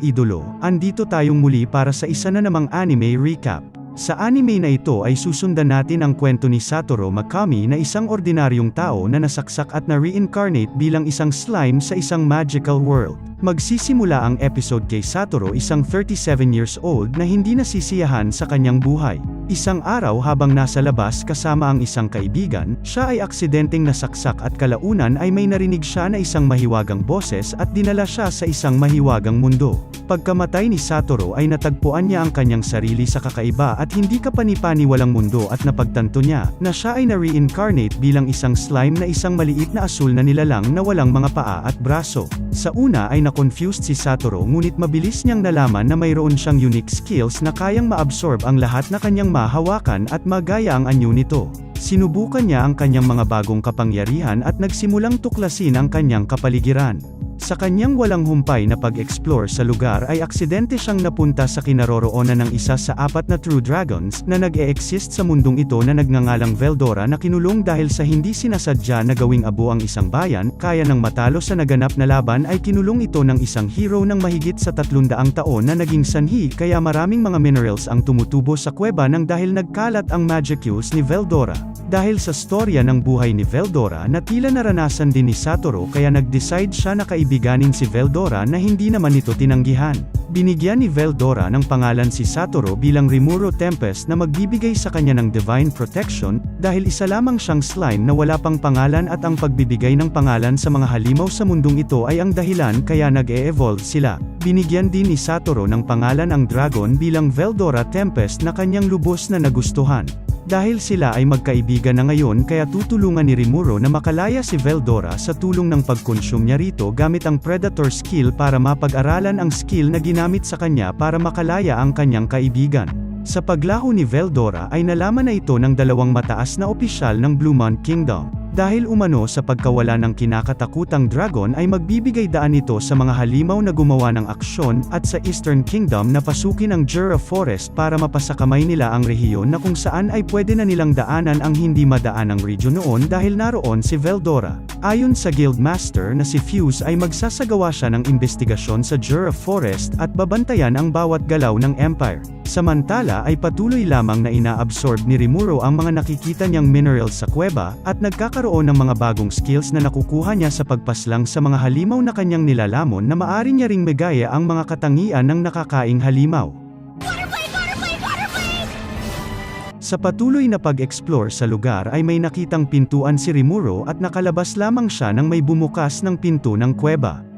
idolo, andito tayong muli para sa isa na namang anime recap. Sa anime na ito ay susundan natin ang kwento ni Satoru Makami na isang ordinaryong tao na nasaksak at na-reincarnate bilang isang slime sa isang magical world. Magsisimula ang episode kay Satoru, isang 37 years old na hindi nasisiyahan sa kanyang buhay. Isang araw habang nasa labas kasama ang isang kaibigan, siya ay aksidenteng nasaksak at kalaunan ay may narinig siya na isang mahiwagang boses at dinala siya sa isang mahiwagang mundo. Pagkamatay ni Satoru ay natagpuan niya ang kanyang sarili sa kakaiba at hindi kapani-paniwalang mundo at napagtanto niya na siya ay na-reincarnate bilang isang slime na isang maliit na asul na nilalang na walang mga paa at braso. Sa una ay na-confused si Satoru ngunit mabilis niyang nalaman na mayroon siyang unique skills na kayang maabsorb ang lahat na kanyang mahawakan at magaya ang anyo nito. Sinubukan niya ang kanyang mga bagong kapangyarihan at nagsimulang tuklasin ang kanyang kapaligiran. Sa kanyang walang humpay na pag-explore sa lugar ay aksidente siyang napunta sa kinaroroonan ng isa sa 4 na True Dragons na nag-e-exist sa mundong ito na nagngangalang Veldora na kinulong dahil sa hindi sinasadya na gawing abo ang isang bayan. Kaya nang matalo sa naganap na laban ay kinulong ito ng isang hero ng mahigit sa 300 taon na naging sanhi kaya maraming mga minerals ang tumutubo sa kuweba nang dahil nagkalat ang magicuse ni Veldora. Dahil sa storya ng buhay ni Veldora na tila naranasan din ni Satoru kaya nag-decide siya na kaibiganin si Veldora na hindi naman ito tinanggihan. Binigyan ni Veldora ng pangalan si Satoru bilang Rimuro Tempest na magbibigay sa kanya ng divine protection, dahil isa lamang siyang slime na wala pang pangalan at ang pagbibigay ng pangalan sa mga halimaw sa mundong ito ay ang dahilan kaya nag-e-evolve sila. Binigyan din ni Satoru ng pangalan ang dragon bilang Veldora Tempest na kanyang lubos na nagustuhan. Dahil sila ay magkaibigan na ngayon kaya tutulungan ni Rimuro na makalaya si Veldora sa tulong ng pag-consume niya rito gamit ang Predator skill para mapag-aralan ang skill na ginamit sa kanya para makalaya ang kanyang kaibigan. Sa paglaho ni Veldora ay nalaman na ito ng dalawang mataas na opisyal ng Bluemont Kingdom. Dahil umano sa pagkawala ng kinakatakutang dragon ay magbibigay daan ito sa mga halimaw na gumawa ng aksyon at sa Eastern Kingdom na pasukin ang Jura Forest para mapasakamay nila ang rehiyon na kung saan ay pwede na nilang daanan ang hindi madaanang region noon dahil naroon si Veldora. Ayon sa Guildmaster na si Fuse ay magsasagawa siya ng investigasyon sa Jura Forest at babantayan ang bawat galaw ng Empire. Samantala ay patuloy lamang na inaabsorb ni Rimuro ang mga nakikita niyang minerals sa kuweba at nagkakaroon ng mga bagong skills na nakukuha niya sa pagpaslang sa mga halimaw na kanyang nilalamon na maaari niya ring magaya ang mga katangian ng nakakaing halimaw. Sa patuloy na pag-explore sa lugar ay may nakitang pintuan si Rimuro at nakalabas lamang siya nang may bumukas ng pinto ng kuweba.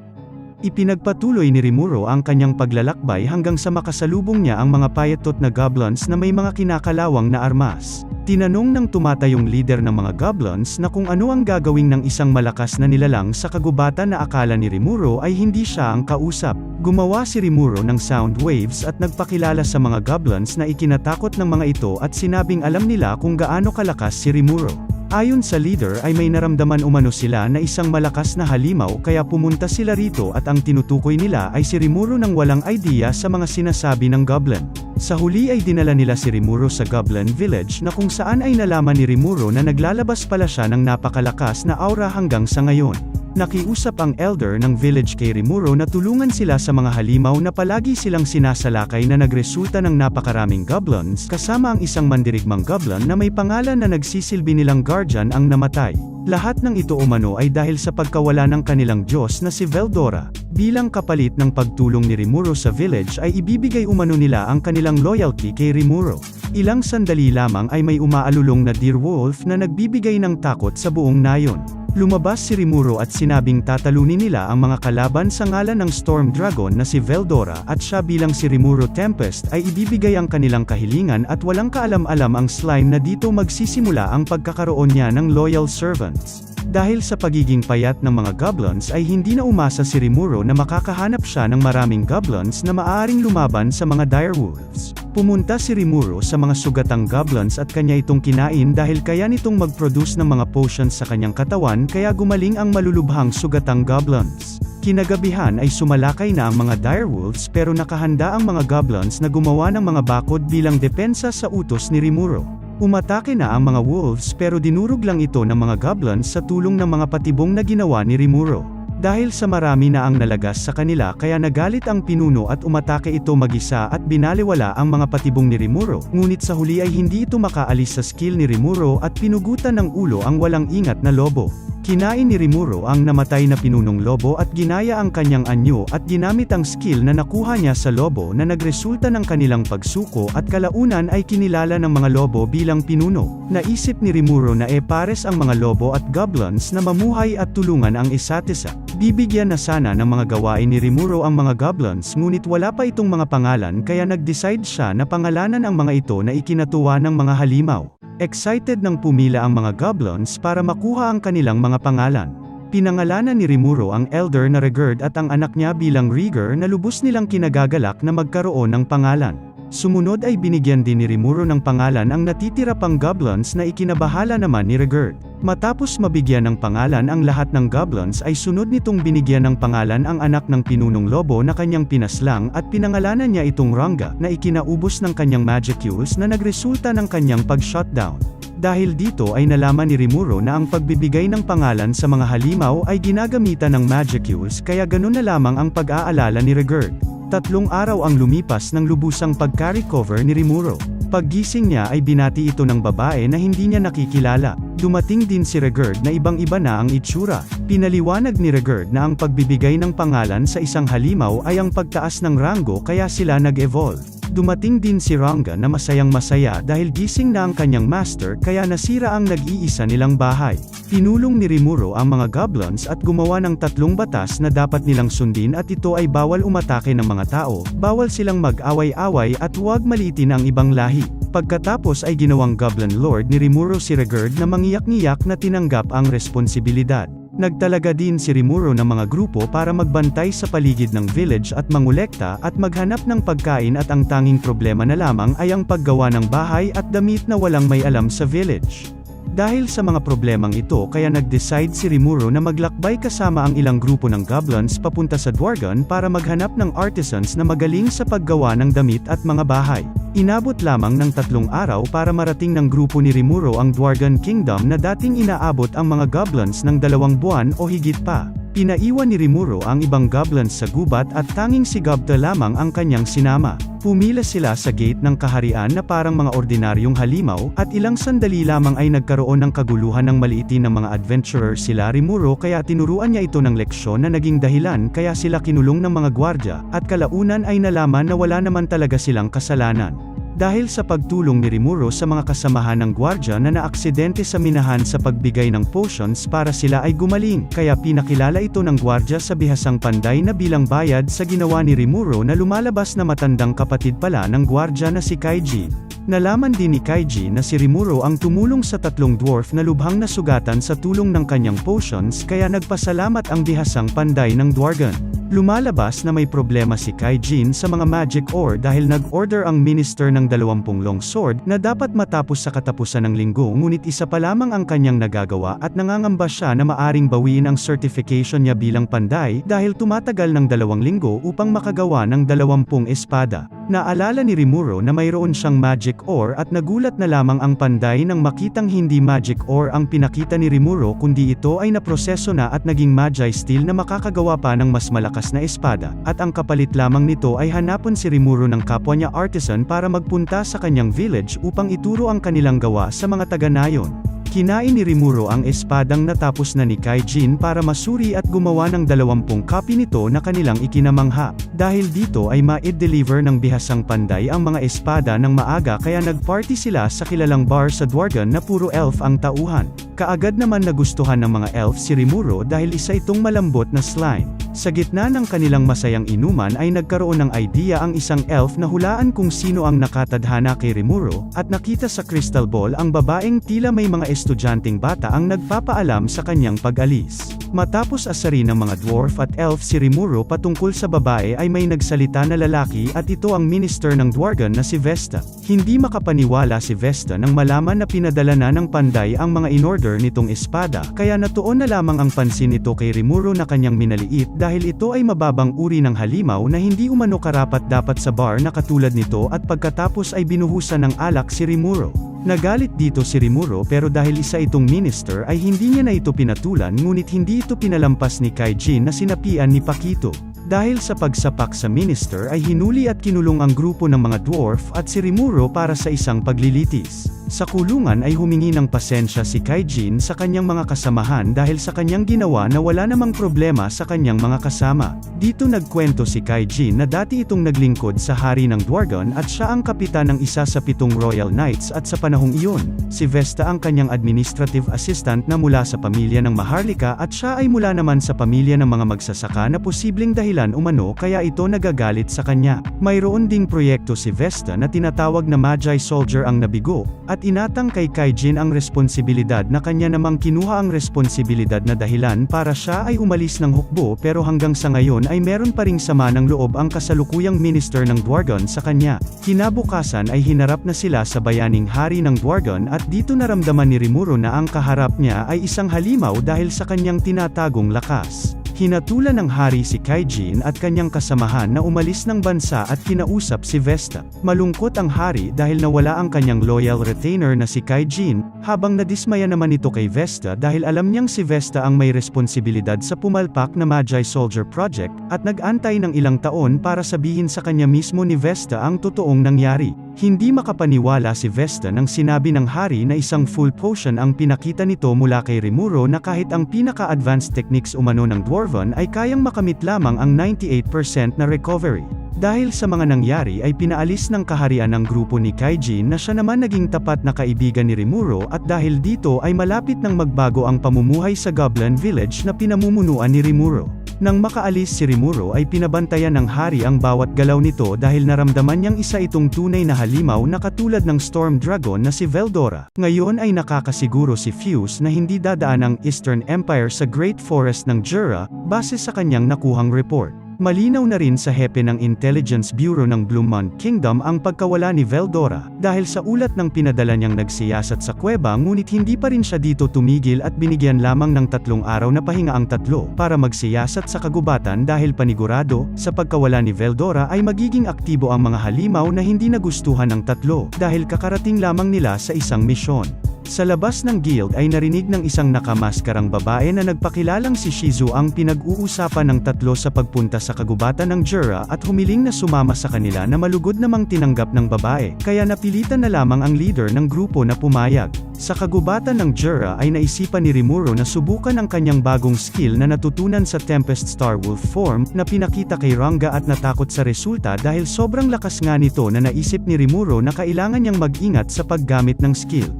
Ipinagpatuloy ni Rimuro ang kanyang paglalakbay hanggang sa makasalubong niya ang mga payetot na goblins na may mga kinakalawang na armas. Tinanong ng tumatayong leader ng mga goblins na kung ano ang gagawin ng isang malakas na nilalang sa kagubatan na akala ni Rimuro ay hindi siya ang kausap. Gumawa si Rimuro ng sound waves at nagpakilala sa mga goblins na ikinatakot ng mga ito at sinabing alam nila kung gaano kalakas si Rimuro. Ayon sa leader ay may naramdaman umano sila na isang malakas na halimaw kaya pumunta sila rito at ang tinutukoy nila ay si Rimuro nang walang idea sa mga sinasabi ng goblin. Sa huli ay dinala nila si Rimuro sa Goblin Village na kung saan ay nalaman ni Rimuro na naglalabas pala siya ng napakalakas na aura hanggang sa ngayon. Nakiusap ang elder ng village kay Rimuro na tulungan sila sa mga halimaw na palagi silang sinasalakay na nagresulta ng napakaraming goblins kasama ang isang mandirigmang goblin na may pangalan na nagsisilbi nilang guardian ang namatay. Lahat ng ito umano ay dahil sa pagkawala ng kanilang Diyos na si Veldora. Bilang kapalit ng pagtulong ni Rimuro sa village ay ibibigay umano nila ang kanilang loyalty kay Rimuro. Ilang sandali lamang ay may umaalulong na direwolf na nagbibigay ng takot sa buong nayon. Lumabas si Rimuro at sinabing tatalunin nila ang mga kalaban sa ngalan ng Storm Dragon na si Veldora at siya bilang si Rimuro Tempest ay ibibigay ang kanilang kahilingan at walang kaalam-alam ang slime na dito magsisimula ang pagkakaroon niya ng loyal servants. Dahil sa pagiging payat ng mga goblins ay hindi na umasa si Rimuro na makakahanap siya ng maraming goblins na maaaring lumaban sa mga direwolves. Pumunta si Rimuro sa mga sugatang goblins at kanya itong kinain dahil kaya nitong mag-produce ng mga potions sa kanyang katawan kaya gumaling ang malulubhang sugatang goblins. Kinagabihan ay sumalakay na ang mga direwolves pero nakahanda ang mga goblins na gumawa ng mga bakod bilang depensa sa utos ni Rimuro. Umatake na ang mga wolves pero dinurog lang ito ng mga goblins sa tulong ng mga patibong na ginawa ni Rimuro. Dahil sa marami na ang nalagas sa kanila kaya nagalit ang pinuno at umatake ito mag-isa at binaliwala ang mga patibong ni Rimuro, ngunit sa huli ay hindi ito makaalis sa skill ni Rimuro at pinugutan ng ulo ang walang ingat na lobo. Kinain ni Rimuro ang namatay na pinunong lobo at ginaya ang kanyang anyo at ginamit ang skill na nakuha niya sa lobo na nagresulta ng kanilang pagsuko at kalaunan ay kinilala ng mga lobo bilang pinuno. Naisip ni Rimuro na pares ang mga lobo at goblins na mamuhay at tulungan ang isa't isa. Bibigyan na sana ng mga gawain ni Rimuro ang mga goblins ngunit wala pa itong mga pangalan kaya nag-decide siya na pangalanan ang mga ito na ikinatuwa ng mga halimaw. Excited nang pumila ang mga goblins para makuha ang kanilang mga pangalan. Pinangalanan ni Rimuro ang elder na Regerd at ang anak niya bilang Rieger na lubos nilang kinagagalak na magkaroon ng pangalan. Sumunod ay binigyan din ni Rimuro ng pangalan ang natitira pang goblins na ikinabahala naman ni Regerd. Matapos mabigyan ng pangalan ang lahat ng goblins ay sunod nitong binigyan ng pangalan ang anak ng pinunong lobo na kanyang pinaslang at pinangalanan niya itong Ranga na ikinaubos ng kanyang magicules na nagresulta ng kanyang pag-shutdown. Dahil dito ay nalaman ni Rimuro na ang pagbibigay ng pangalan sa mga halimaw ay ginagamitan ng magicules kaya ganun na lamang ang pag-aalala ni Regerd. 3 araw ang lumipas ng lubusang pagka-recover ni Rimuro. Paggising niya ay binati ito ng babae na hindi niya nakikilala. Dumating din si Regerd na ibang-iba na ang itsura. Pinaliwanag ni Regerd na ang pagbibigay ng pangalan sa isang halimaw ay ang pagtaas ng ranggo kaya sila nag-evolve. Dumating din si Ranga na masayang-masaya dahil gising na ang kanyang master kaya nasira ang nag-iisa nilang bahay. Pinulong ni Rimuro ang mga goblins at gumawa ng 3 batas na dapat nilang sundin at ito ay bawal umatake ng mga tao, bawal silang mag-away-away at huwag maliitin ang ibang lahi. Pagkatapos ay ginawang Goblin Lord ni Rimuro si Regerd na mangiyak-ngiyak na tinanggap ang responsibilidad. Nagtalaga din si Rimuro ng mga grupo para magbantay sa paligid ng village at mangolekta at maghanap ng pagkain at ang tanging problema na lamang ay ang paggawa ng bahay at damit na walang may alam sa village. Dahil sa mga problemang ito kaya nag-decide si Rimuro na maglakbay kasama ang ilang grupo ng goblins papunta sa Dwargon para maghanap ng artisans na magaling sa paggawa ng damit at mga bahay. Inabot lamang ng 3 araw para marating ng grupo ni Rimuro ang Dwargon Kingdom na dating inaabot ang mga goblins ng 2 buwan o higit pa. Pinaiwan ni Rimuro ang ibang goblins sa gubat at tanging si Gobta lamang ang kanyang sinama. Pumila sila sa gate ng kaharian na parang mga ordinaryong halimaw, at ilang sandali lamang ay nagkaroon ng kaguluhan ng maliitin ng mga adventurer sila Rimuro kaya tinuruan niya ito ng leksyon na naging dahilan kaya sila kinulong ng mga gwardya, at kalaunan ay nalaman na wala naman talaga silang kasalanan. Dahil sa pagtulong ni Rimuro sa mga kasamahan ng gwardya na naaksidente sa minahan sa pagbigay ng potions para sila ay gumaling, kaya pinakilala ito ng gwardya sa bihasang panday na bilang bayad sa ginawa ni Rimuro na lumalabas na matandang kapatid pala ng gwardya na si Kaiji. Nalaman din ni Kaiji na si Rimuro ang tumulong sa 3 dwarf na lubhang nasugatan sa tulong ng kanyang potions kaya nagpasalamat ang bihasang panday ng Dwargon. Lumalabas na may problema si Kaijin sa mga magic ore dahil nag-order ang minister ng 20 long sword na dapat matapos sa katapusan ng linggo ngunit isa pa lamang ang kanyang nagagawa at nangangamba siya na maaring bawiin ang certification niya bilang panday dahil tumatagal ng 2 linggo upang makagawa ng 20 espada. Naalala ni Rimuro na mayroon siyang magic ore at nagulat na lamang ang panday nang makitang hindi magic ore ang pinakita ni Rimuro kundi ito ay naproseso na at naging magi steel na makakagawa pa ng mas malakas na espada, at ang kapalit lamang nito ay hanapon si Rimuro ng kapwa niya artisan para magpunta sa kanyang village upang ituro ang kanilang gawa sa mga taga-nayon. Kinain ni Rimuro ang espadang natapos na ni Kaijin para masuri at gumawa ng 20 copy nito na kanilang ikinamangha. Dahil dito ay ma-deliver ng bihasang panday ang mga espada ng maaga kaya nagparty sila sa kilalang bar sa Dwargon na puro elf ang tauhan. Kaagad naman nagustuhan ng mga elf si Rimuro dahil isa itong malambot na slime. Sa gitna ng kanilang masayang inuman ay nagkaroon ng idea ang isang elf na hulaan kung sino ang nakatadhana kay Rimuro, at nakita sa crystal ball ang babaeng tila may mga estudyanteng bata ang nagpapaalam sa kanyang pag-alis. Matapos asarin ng mga dwarf at elf si Rimuro patungkol sa babae ay may nagsalita na lalaki at ito ang minister ng Dwargon na si Vesta. Hindi makapaniwala si Vesta nang malaman na pinadala na ng panday ang mga in-order nitong espada, kaya natuon na lamang ang pansin nito kay Rimuro na kanyang minaliit dahil ito ay mababang uri ng halimaw na hindi umano karapat-dapat sa bar na katulad nito, at pagkatapos ay binuhusan ng alak si Rimuro. Nagalit dito si Rimuro pero dahil isa itong minister ay hindi niya na ito pinatulan ngunit hindi ito pinalampas ni Kaijin na sinapian ni Pakito. Dahil sa pagsapak sa minister ay hinuli at kinulong ang grupo ng mga dwarf at si Rimuro para sa isang paglilitis. Sa kulungan ay humingi ng pasensya si Kaijin sa kanyang mga kasamahan dahil sa kanyang ginawa na wala namang problema sa kanyang mga kasama. Dito nagkwento si Kaijin na dati itong naglingkod sa hari ng Dwargon at siya ang kapitan ng isa sa 7 Royal Knights at sa panahong iyon, si Vesta ang kanyang administrative assistant na mula sa pamilya ng Maharlika at siya ay mula naman sa pamilya ng mga magsasaka na posibleng dahilan umano kaya ito nagagalit sa kanya. Mayroon ding proyekto si Vesta na tinatawag na Magi Soldier ang nabigo, at inatang kay Kaijin ang responsibilidad na kanya namang kinuha ang responsibilidad na dahilan para siya ay umalis ng hukbo pero hanggang sa ngayon ay meron pa ring sama ng loob ang kasalukuyang minister ng Dwargon sa kanya. Kinabukasan ay hinarap na sila sa bayaning hari ng Dwargon at dito naramdaman ni Rimuro na ang kaharap niya ay isang halimaw dahil sa kanyang tinatagong lakas. Hinatulan ng hari si Kaijin at kanyang kasamahan na umalis ng bansa at kinausap si Vesta. Malungkot ang hari dahil nawala ang kanyang loyal retainer na si Kaijin, habang nadismaya naman ito kay Vesta dahil alam niyang si Vesta ang may responsibilidad sa pumalpak na Magi Soldier Project, at nag-antay ng ilang taon para sabihin sa kanya mismo ni Vesta ang totoong nangyari. Hindi makapaniwala si Vesta nang sinabi ng hari na isang full potion ang pinakita nito mula kay Rimuro na kahit ang pinaka-advanced techniques umano ng Dwarven ay kayang makamit lamang ang 98% na recovery. Dahil sa mga nangyari ay pinaalis ng kaharian ng grupo ni Kaijin na siya naman naging tapat na kaibigan ni Rimuro at dahil dito ay malapit nang magbago ang pamumuhay sa Goblin Village na pinamumunuan ni Rimuro. Nang makaalis si Rimuro ay pinabantayan ng hari ang bawat galaw nito dahil naramdaman niyang isa itong tunay na halimaw na katulad ng Storm Dragon na si Veldora. Ngayon ay nakakasiguro si Fuse na hindi dadaan ang Eastern Empire sa Great Forest ng Jura, base sa kanyang nakuhang report. Malinaw na rin sa hepe ng Intelligence Bureau ng Bluemont Kingdom ang pagkawala ni Veldora, dahil sa ulat ng pinadala niyang nagsiyasat sa kuweba ngunit hindi pa rin siya dito tumigil at binigyan lamang ng 3 araw na pahinga ang tatlo para magsiyasat sa kagubatan dahil panigurado, sa pagkawala ni Veldora ay magiging aktibo ang mga halimaw na hindi nagustuhan ng tatlo dahil kakarating lamang nila sa isang misyon. Sa labas ng guild ay narinig ng isang nakamaskarang babae na nagpakilalang si Shizu ang pinag-uusapan ng tatlo sa pagpunta sa kagubatan ng Jura at humiling na sumama sa kanila na malugod namang tinanggap ng babae, kaya napilitan na lamang ang leader ng grupo na pumayag. Sa kagubatan ng Jura ay naisipan ni Rimuro na subukan ang kanyang bagong skill na natutunan sa Tempest Star Wolf form na pinakita kay Ranga at natakot sa resulta dahil sobrang lakas nga nito na naisip ni Rimuro na kailangan niyang mag-ingat sa paggamit ng skill.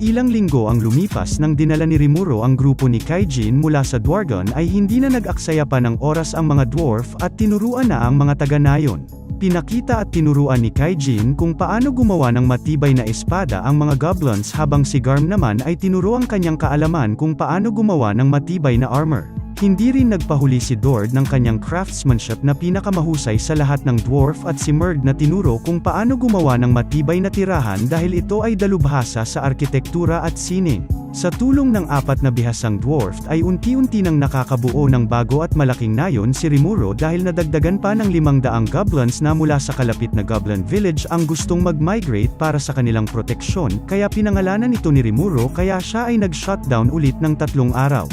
Ilang linggo ang lumipas nang dinala ni Rimuro ang grupo ni Kaijin mula sa Dwargon ay hindi na nag-aksaya pa ng oras ang mga dwarf at tinuruan na ang mga taga-nayon. Pinakita at tinuruan ni Kaijin kung paano gumawa ng matibay na espada ang mga goblins habang si Garm naman ay tinuro ang kanyang kaalaman kung paano gumawa ng matibay na armor. Hindi rin nagpahuli si Dord ng kanyang craftsmanship na pinakamahusay sa lahat ng dwarf at si Murd na tinuro kung paano gumawa ng matibay na tirahan dahil ito ay dalubhasa sa arkitektura at sining. Sa tulong ng 4 na bihasang dwarf ay unti-unti nang nakakabuo ng bago at malaking nayon si Rimuro dahil nadagdagan pa ng 500 goblins na mula sa kalapit na Goblin Village ang gustong mag-migrate para sa kanilang proteksyon, kaya pinangalanan ito ni Rimuro kaya siya ay nag-shutdown ulit ng 3 araw.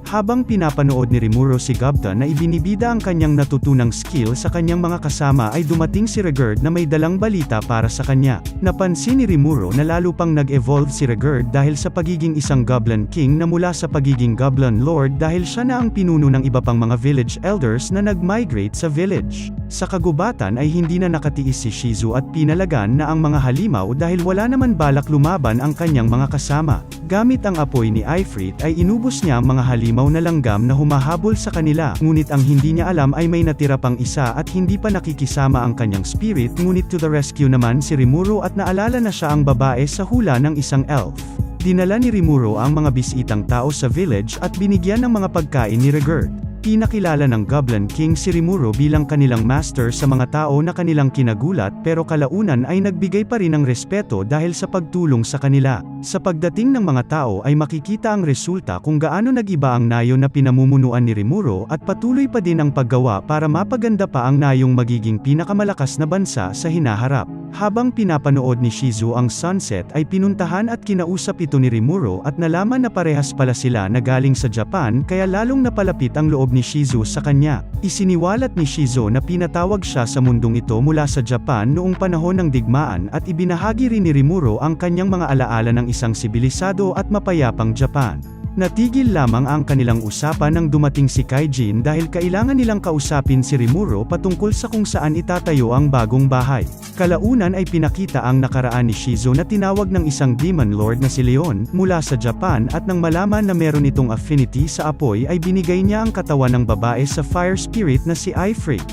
Habang pinapanood ni Rimuro si Gobta na ibinibida ang kanyang natutunang skill sa kanyang mga kasama ay dumating si Regerd na may dalang balita para sa kanya. Napansin ni Rimuro na lalo pang nag-evolve si Regerd dahil sa pagiging isang Goblin King na mula sa pagiging Goblin Lord dahil siya na ang pinuno ng iba pang mga village elders na nag-migrate sa village. Sa kagubatan ay hindi na nakatiis si Shizu at pinalagan na ang mga halimaw dahil wala naman balak lumaban ang kanyang mga kasama. Gamit ang apoy ni Ifrit ay inubos niya ang mga halimaw na langgam na humahabol sa kanila, ngunit ang hindi niya alam ay may natira pang isa at hindi pa nakikisama ang kanyang spirit, ngunit to the rescue naman si Rimuro at naalala na siya ang babae sa hula ng isang elf. Dinala ni Rimuro ang mga bisitang tao sa village at binigyan ng mga pagkain ni Regerd. Pinakilala ng Goblin King si Rimuro bilang kanilang master sa mga tao na kanilang kinagulat pero kalaunan ay nagbigay pa rin ng respeto dahil sa pagtulong sa kanila. Sa pagdating ng mga tao ay makikita ang resulta kung gaano nag-iba ang nayon na pinamumunuan ni Rimuro at patuloy pa din ang paggawa para mapaganda pa ang nayong magiging pinakamalakas na bansa sa hinaharap. Habang pinapanood ni Shizu ang sunset ay pinuntahan at kinausap ito ni Rimuro at nalaman na parehas pala sila na galing sa Japan kaya lalong napalapit ang loob ni Shizu sa kanya. Isiniwalat ni Shizu na pinatawag siya sa mundong ito mula sa Japan noong panahon ng digmaan at ibinahagi rin ni Rimuro ang kanyang mga alaala ng isang sibilisado at mapayapang Japan. Natigil lamang ang kanilang usapan nang dumating si Kaijin dahil kailangan nilang kausapin si Rimuro patungkol sa kung saan itatayo ang bagong bahay. Kalaunan ay pinakita ang nakaraan ni Shizu na tinawag ng isang demon lord na si Leon, mula sa Japan at nang malaman na meron itong affinity sa apoy ay binigay niya ang katawan ng babae sa fire spirit na si Ifrit.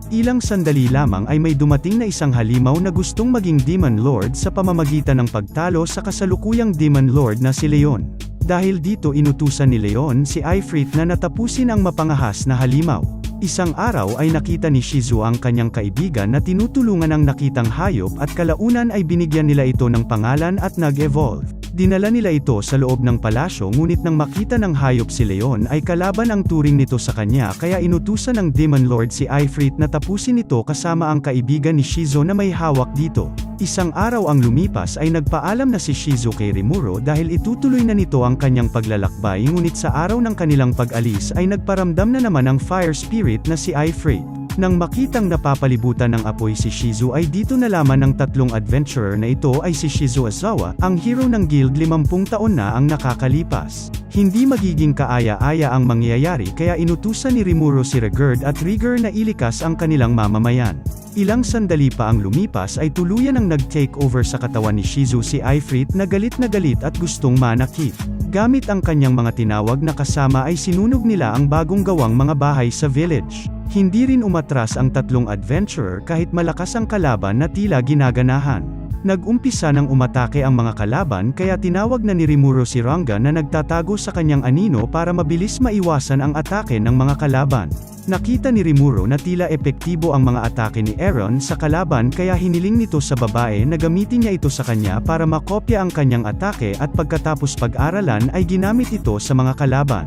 Ilang sandali lamang ay may dumating na isang halimaw na gustong maging demon lord sa pamamagitan ng pagtalo sa kasalukuyang demon lord na si Leon. Dahil dito inutusan ni Leon si Ifrit na natapusin ang mapangahas na halimaw. Isang araw ay nakita ni Shizu ang kanyang kaibigan na tinutulungan ang nakitang hayop at kalaunan ay binigyan nila ito ng pangalan at nag-evolve. Dinala nila ito sa loob ng palasyo ngunit nang makita ng hayop si Leon ay kalaban ang turing nito sa kanya kaya inutusan ng Demon Lord si Ifrit na tapusin ito kasama ang kaibigan ni Shizu na may hawak dito. Isang araw ang lumipas ay nagpaalam na si Shizu kay Rimuro dahil itutuloy na nito ang kanyang paglalakbay ngunit sa araw ng kanilang pag-alis ay nagparamdam na naman ang fire spirit na si Ifrit. Nang makitang napapalibutan ng apoy si Shizu ay dito nalaman ng tatlong adventurer na ito ay si Shizu Azawa, ang hero ng guild 50 taon na ang nakakalipas. Hindi magiging kaaya-aya ang mangyayari kaya inutusan ni Rimuro si Regerd at Rigger na ilikas ang kanilang mamamayan. Ilang sandali pa ang lumipas ay tuluyan ang nag-take over sa katawan ni Shizu si Ifrit na galit at gustong manakit. Gamit ang kanyang mga tinawag na kasama ay sinunog nila ang bagong gawang mga bahay sa village. Hindi rin umatras ang tatlong adventurer kahit malakas ang kalaban na tila ginaganahan. Nag-umpisa ng umatake ang mga kalaban kaya tinawag na ni Rimuro si Ranga na nagtatago sa kanyang anino para mabilis maiwasan ang atake ng mga kalaban. Nakita ni Rimuro na tila epektibo ang mga atake ni Aaron sa kalaban kaya hiniling nito sa babae na gamitin niya ito sa kanya para makopya ang kanyang atake at pagkatapos pag-aralan ay ginamit ito sa mga kalaban.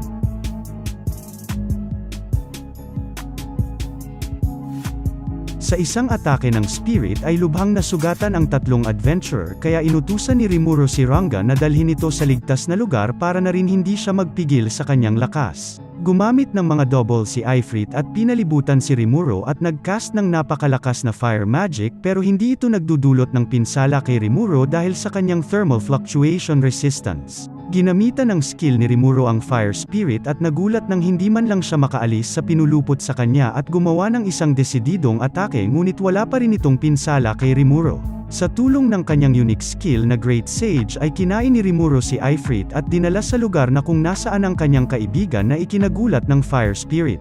Sa isang atake ng spirit ay lubhang nasugatan ang tatlong adventurer kaya inutusan ni Rimuro si Ranga na dalhin ito sa ligtas na lugar para na rin hindi siya magpigil sa kanyang lakas. Gumamit ng mga double si Ifrit at pinalibutan si Rimuro at nag-cast ng napakalakas na fire magic pero hindi ito nagdudulot ng pinsala kay Rimuro dahil sa kanyang thermal fluctuation resistance. Ginamitan ng skill ni Rimuro ang fire spirit at nagulat nang hindi man lang siya makaalis sa pinulupot sa kanya at gumawa ng isang desididong atake ngunit wala pa rin itong pinsala kay Rimuro. Sa tulong ng kanyang unique skill na Great Sage ay kinain ni Rimuro si Ifrit at dinala sa lugar na kung nasaan ang kanyang kaibigan na ikinagulat ng fire spirit.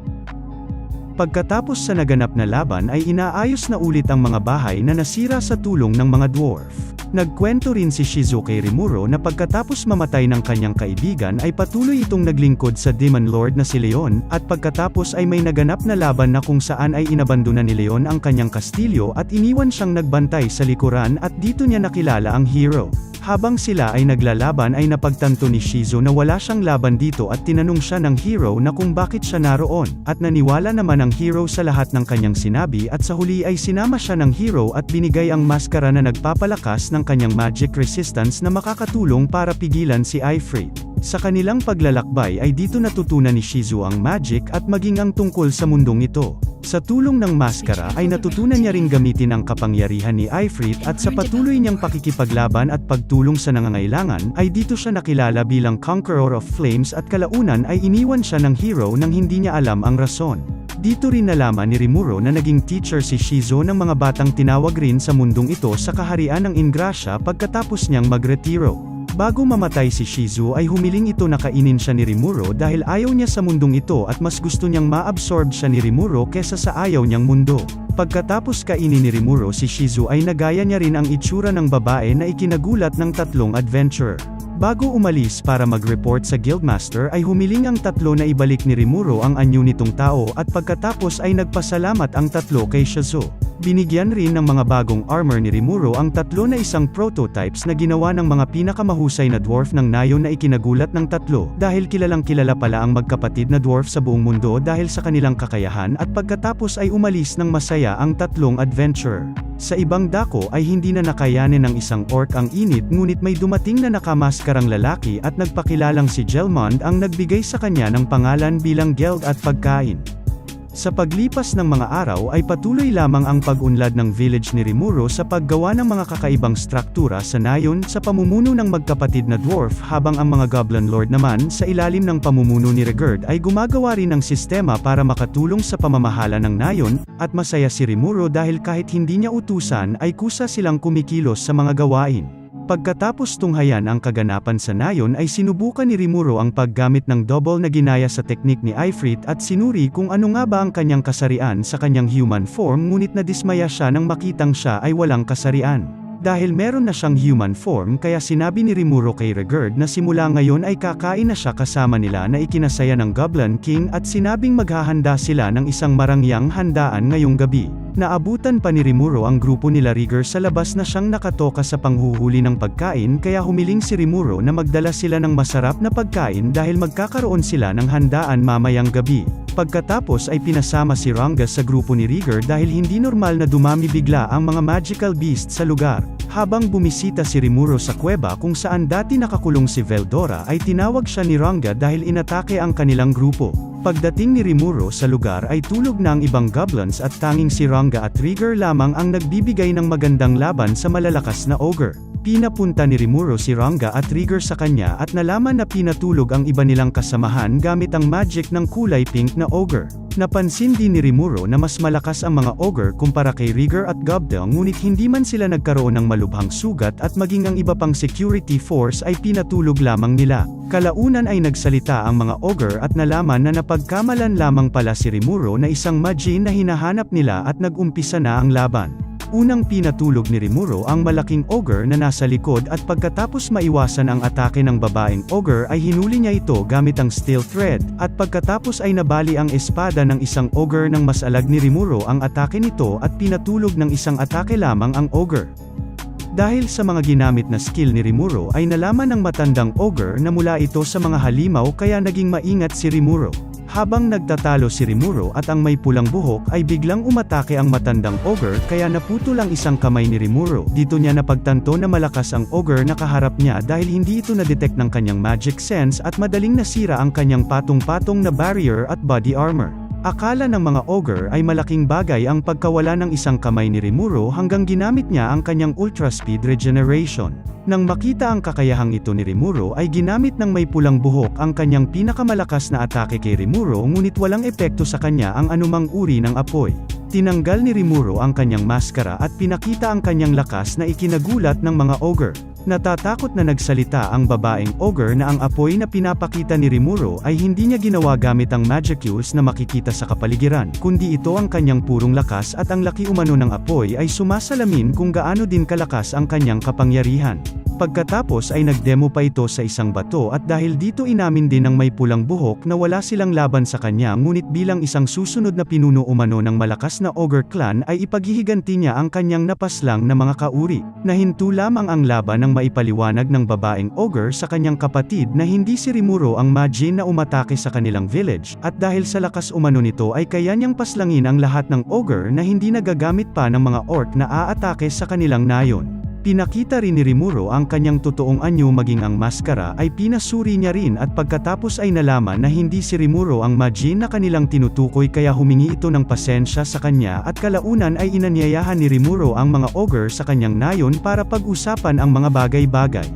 Pagkatapos sa naganap na laban ay inaayos na ulit ang mga bahay na nasira sa tulong ng mga dwarf. Nagkwento rin si Shizu kay Rimuro na pagkatapos mamatay ng kanyang kaibigan ay patuloy itong naglingkod sa Demon Lord na si Leon, at pagkatapos ay may naganap na laban na kung saan ay inabandona ni Leon ang kanyang kastilyo at iniwan siyang nagbantay sa likuran at dito niya nakilala ang hero. Habang sila ay naglalaban ay napagtanto ni Shizu na wala siyang laban dito at tinanong siya ng hero na kung bakit siya naroon, at naniwala naman ang hero sa lahat ng kanyang sinabi at sa huli ay sinama siya ng hero at binigay ang maskara na nagpapalakas ng kanyang magic resistance na makakatulong para pigilan si Ifrit. Sa kanilang paglalakbay ay dito natutunan ni Shizu ang magic at maging ang tungkol sa mundong ito. Sa tulong ng maskara ay natutunan niya ring gamitin ang kapangyarihan ni Ifrit at sa patuloy niyang pakikipaglaban at pagtulong sa nangangailangan ay dito siya nakilala bilang Conqueror of Flames at kalaunan ay iniwan siya ng hero nang hindi niya alam ang rason. Dito rin nalaman ni Rimuro na naging teacher si Shizu ng mga batang tinawag rin sa mundong ito sa kaharian ng Ingrasya pagkatapos niyang magretiro. Bago mamatay si Shizu ay humiling ito na kainin siya ni Rimuro dahil ayaw niya sa mundong ito at mas gusto niyang ma-absorb siya ni Rimuro kesa sa ayaw niyang mundo. Pagkatapos kainin ni Rimuro si Shizu ay nagaya niya rin ang itsura ng babae na ikinagulat ng tatlong adventurer. Bago umalis para mag-report sa Guildmaster ay humiling ang tatlo na ibalik ni Rimuro ang anyo nitong tao at pagkatapos ay nagpasalamat ang tatlo kay Shizu. Binigyan rin ng mga bagong armor ni Rimuro ang tatlo na isang prototypes na ginawa ng mga pinakamahusay na dwarf ng Nayon na ikinagulat ng tatlo dahil kilalang kilala pala ang magkapatid na dwarf sa buong mundo dahil sa kanilang kakayahan, at pagkatapos ay umalis ng masaya ang tatlong adventurer. Sa ibang dako ay hindi na nakayanin ng isang orc ang init ngunit may dumating na nakamaskarang lalaki at nagpakilalang si Gelmond ang nagbigay sa kanya ng pangalan bilang Geld at pagkain. Sa paglipas ng mga araw ay patuloy lamang ang pag-unlad ng village ni Rimuro sa paggawa ng mga kakaibang struktura sa nayon sa pamumuno ng magkapatid na dwarf habang ang mga goblin lord naman sa ilalim ng pamumuno ni Regerd ay gumagawa rin ng sistema para makatulong sa pamamahala ng nayon, at masaya si Rimuro dahil kahit hindi niya utusan ay kusa silang kumikilos sa mga gawain. Pagkatapos tunghayan ang kaganapan sa nayon ay sinubukan ni Rimuro ang paggamit ng double na ginaya sa teknik ni Ifrit at sinuri kung ano nga ba ang kanyang kasarian sa kanyang human form ngunit nadismaya siya nang makitang siya ay walang kasarian. Dahil meron na siyang human form kaya sinabi ni Rimuro kay Regerd na simula ngayon ay kakain na siya kasama nila na ikinasaya ng Goblin King at sinabing maghahanda sila ng isang marangyang handaan ngayong gabi. Naabutan pa ni Rimuro ang grupo nila Rigger sa labas na siyang nakatoka sa panghuhuli ng pagkain kaya humiling si Rimuro na magdala sila ng masarap na pagkain dahil magkakaroon sila ng handaan mamayang gabi. Pagkatapos ay pinasama si Rangas sa grupo ni Rigger dahil hindi normal na dumami bigla ang mga magical beast sa lugar. Habang bumisita si Rimuro sa kuweba kung saan dati nakakulong si Veldora ay tinawag siya ni Ranga dahil inatake ang kanilang grupo. Pagdating ni Rimuro sa lugar ay tulog na ang ibang goblins at tanging si Ranga at Rigger lamang ang nagbibigay ng magandang laban sa malalakas na ogre. Pinapunta ni Rimuro si Ranga at Rigger sa kanya at nalaman na pinatulog ang iba nilang kasamahan gamit ang magic ng kulay pink na ogre. Napansin din ni Rimuro na mas malakas ang mga ogre kumpara kay Rigger at Gobdel ngunit hindi man sila nagkaroon ng malubhang sugat at maging ang iba pang security force ay pinatulog lamang nila. Kalaunan ay nagsalita ang mga ogre at nalaman na napagkamalan lamang pala si Rimuro na isang magi na hinahanap nila at nag-umpisa na ang laban. Unang pinatulog ni Rimuro ang malaking ogre na nasa likod at pagkatapos maiwasan ang atake ng babaeng ogre ay hinuli niya ito gamit ang steel thread, at pagkatapos ay nabali ang espada ng isang ogre ng mas alag ni Rimuro ang atake nito at pinatulog ng isang atake lamang ang ogre. Dahil sa mga ginamit na skill ni Rimuro ay nalaman ng matandang ogre na mula ito sa mga halimaw kaya naging maingat si Rimuro. Habang nagtatalo si Rimuro at ang may pulang buhok ay biglang umatake ang matandang ogre kaya naputol ang isang kamay ni Rimuro. Dito niya napagtanto na malakas ang ogre na kaharap niya dahil hindi ito na-detect ng kanyang magic sense at madaling nasira ang kanyang patong-patong na barrier at body armor. Akala ng mga ogre ay malaking bagay ang pagkawala ng isang kamay ni Rimuro hanggang ginamit niya ang kanyang ultra speed regeneration. Nang makita ang kakayahang ito ni Rimuro ay ginamit ng may pulang buhok ang kanyang pinakamalakas na atake kay Rimuro ngunit walang epekto sa kanya ang anumang uri ng apoy. Tinanggal ni Rimuro ang kanyang maskara at pinakita ang kanyang lakas na ikinagulat ng mga ogre. Natatakot na nagsalita ang babaeng ogre na ang apoy na pinapakita ni Rimuro ay hindi niya ginawa gamit ang magicules na makikita sa kapaligiran, kundi ito ang kanyang purong lakas at ang laki umano ng apoy ay sumasalamin kung gaano din kalakas ang kanyang kapangyarihan. Pagkatapos ay nagdemo pa ito sa isang bato at dahil dito inamin din ng may pulang buhok na wala silang laban sa kanya ngunit bilang isang susunod na pinuno umano ng malakas na ogre clan ay ipaghihiganti niya ang kanyang napaslang na mga kauri. Nahinto lamang ang laban ng maipaliwanag ng babaeng ogre sa kanyang kapatid na hindi si Rimuro ang magi na umatake sa kanilang village, at dahil sa lakas umano nito ay kaya niyang paslangin ang lahat ng ogre na hindi nagagamit pa ng mga orc na aatake sa kanilang nayon. Pinakita rin ni Rimuro ang kanyang totoong anyo maging ang maskara ay pinasuri niya rin at pagkatapos ay nalaman na hindi si Rimuro ang magi na kanilang tinutukoy kaya humingi ito ng pasensya sa kanya at kalaunan ay inanyayahan ni Rimuro ang mga ogre sa kanyang nayon para pag-usapan ang mga bagay-bagay.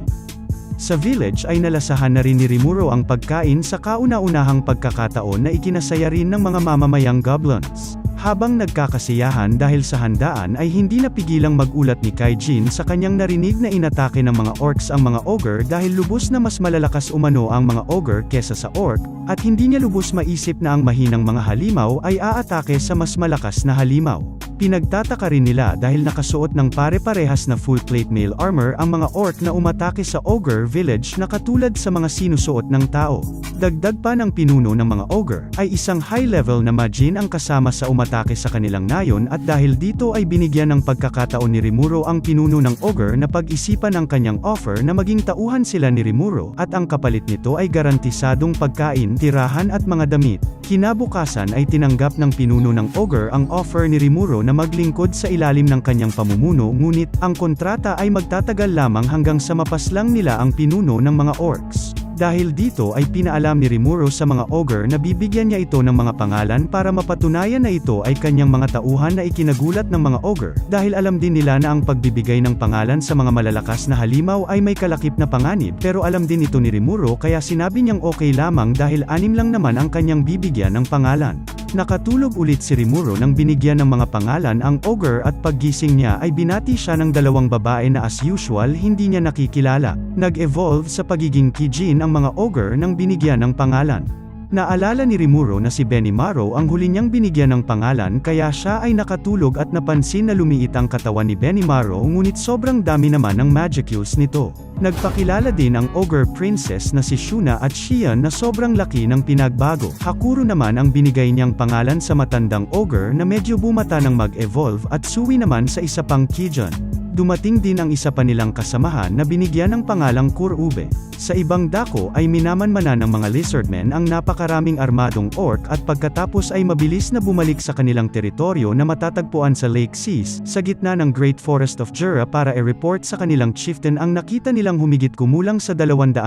Sa village ay nalasahan na rin ni Rimuro ang pagkain sa kauna-unahang pagkakataon na ikinasaya rin ng mga mamamayang goblins. Habang nagkakasiyahan dahil sa handaan ay hindi napigilang magulat ni Kaijin sa kanyang narinig na inatake ng mga orcs ang mga ogre dahil lubos na mas malalakas umano ang mga ogre kesa sa orc, at hindi niya lubos maisip na ang mahinang mga halimaw ay aatake sa mas malakas na halimaw. Pinagtataka rin nila dahil nakasuot ng pare-parehas na full plate mail armor ang mga orc na umatake sa ogre village na katulad sa mga sinusuot ng tao. Dagdag pa ng pinuno ng mga ogre ay isang high-level na magin ang kasama sa umatake sa kanilang nayon, at dahil dito ay binigyan ng pagkakataon ni Rimuro ang pinuno ng ogre na pag-isipan ang kanyang offer na maging tauhan sila ni Rimuro, at ang kapalit nito ay garantisadong pagkain, tirahan at mga damit. Kinabukasan ay tinanggap ng pinuno ng ogre ang offer ni Rimuro na na maglingkod sa ilalim ng kanyang pamumuno, ngunit, ang kontrata ay magtatagal lamang hanggang sa mapaslang nila ang pinuno ng mga orcs. Dahil dito ay pinaalam ni Rimuro sa mga ogre na bibigyan niya ito ng mga pangalan para mapatunayan na ito ay kanyang mga tauhan na ikinagulat ng mga ogre, dahil alam din nila na ang pagbibigay ng pangalan sa mga malalakas na halimaw ay may kalakip na panganib, pero alam din ito ni Rimuro kaya sinabi niyang okay lamang dahil 6 lang naman ang kanyang bibigyan ng pangalan. Nakatulog ulit si Rimuro nang binigyan ng mga pangalan ang ogre at paggising niya ay binati siya ng 2 babae na as usual hindi niya nakikilala. Nag-evolve sa pagiging Kijin ang mga ogre nang binigyan ng pangalan. Naalala ni Rimuro na si Benimaru ang huli niyang binigyan ng pangalan kaya siya ay nakatulog at napansin na lumiit ang katawan ni Benimaru ngunit sobrang dami naman ng magicuse nito. Nagpakilala din ang ogre princess na si Shuna at Xian na sobrang laki ng pinagbago. Hakuro naman ang binigay niyang pangalan sa matandang ogre na medyo bumata ng mag-evolve at Sui naman sa isa pang Kijin. Dumating din ang isa pa nilang kasamahan na binigyan ng pangalang Kurube. Sa ibang dako ay minamanmanan ng mga lizardmen ang napakaraming armadong orc at pagkatapos ay mabilis na bumalik sa kanilang teritoryo na matatagpuan sa Lake Seas, sa gitna ng Great Forest of Jura para i-report sa kanilang chieftain ang nakita nilang humigit kumulang sa 200,000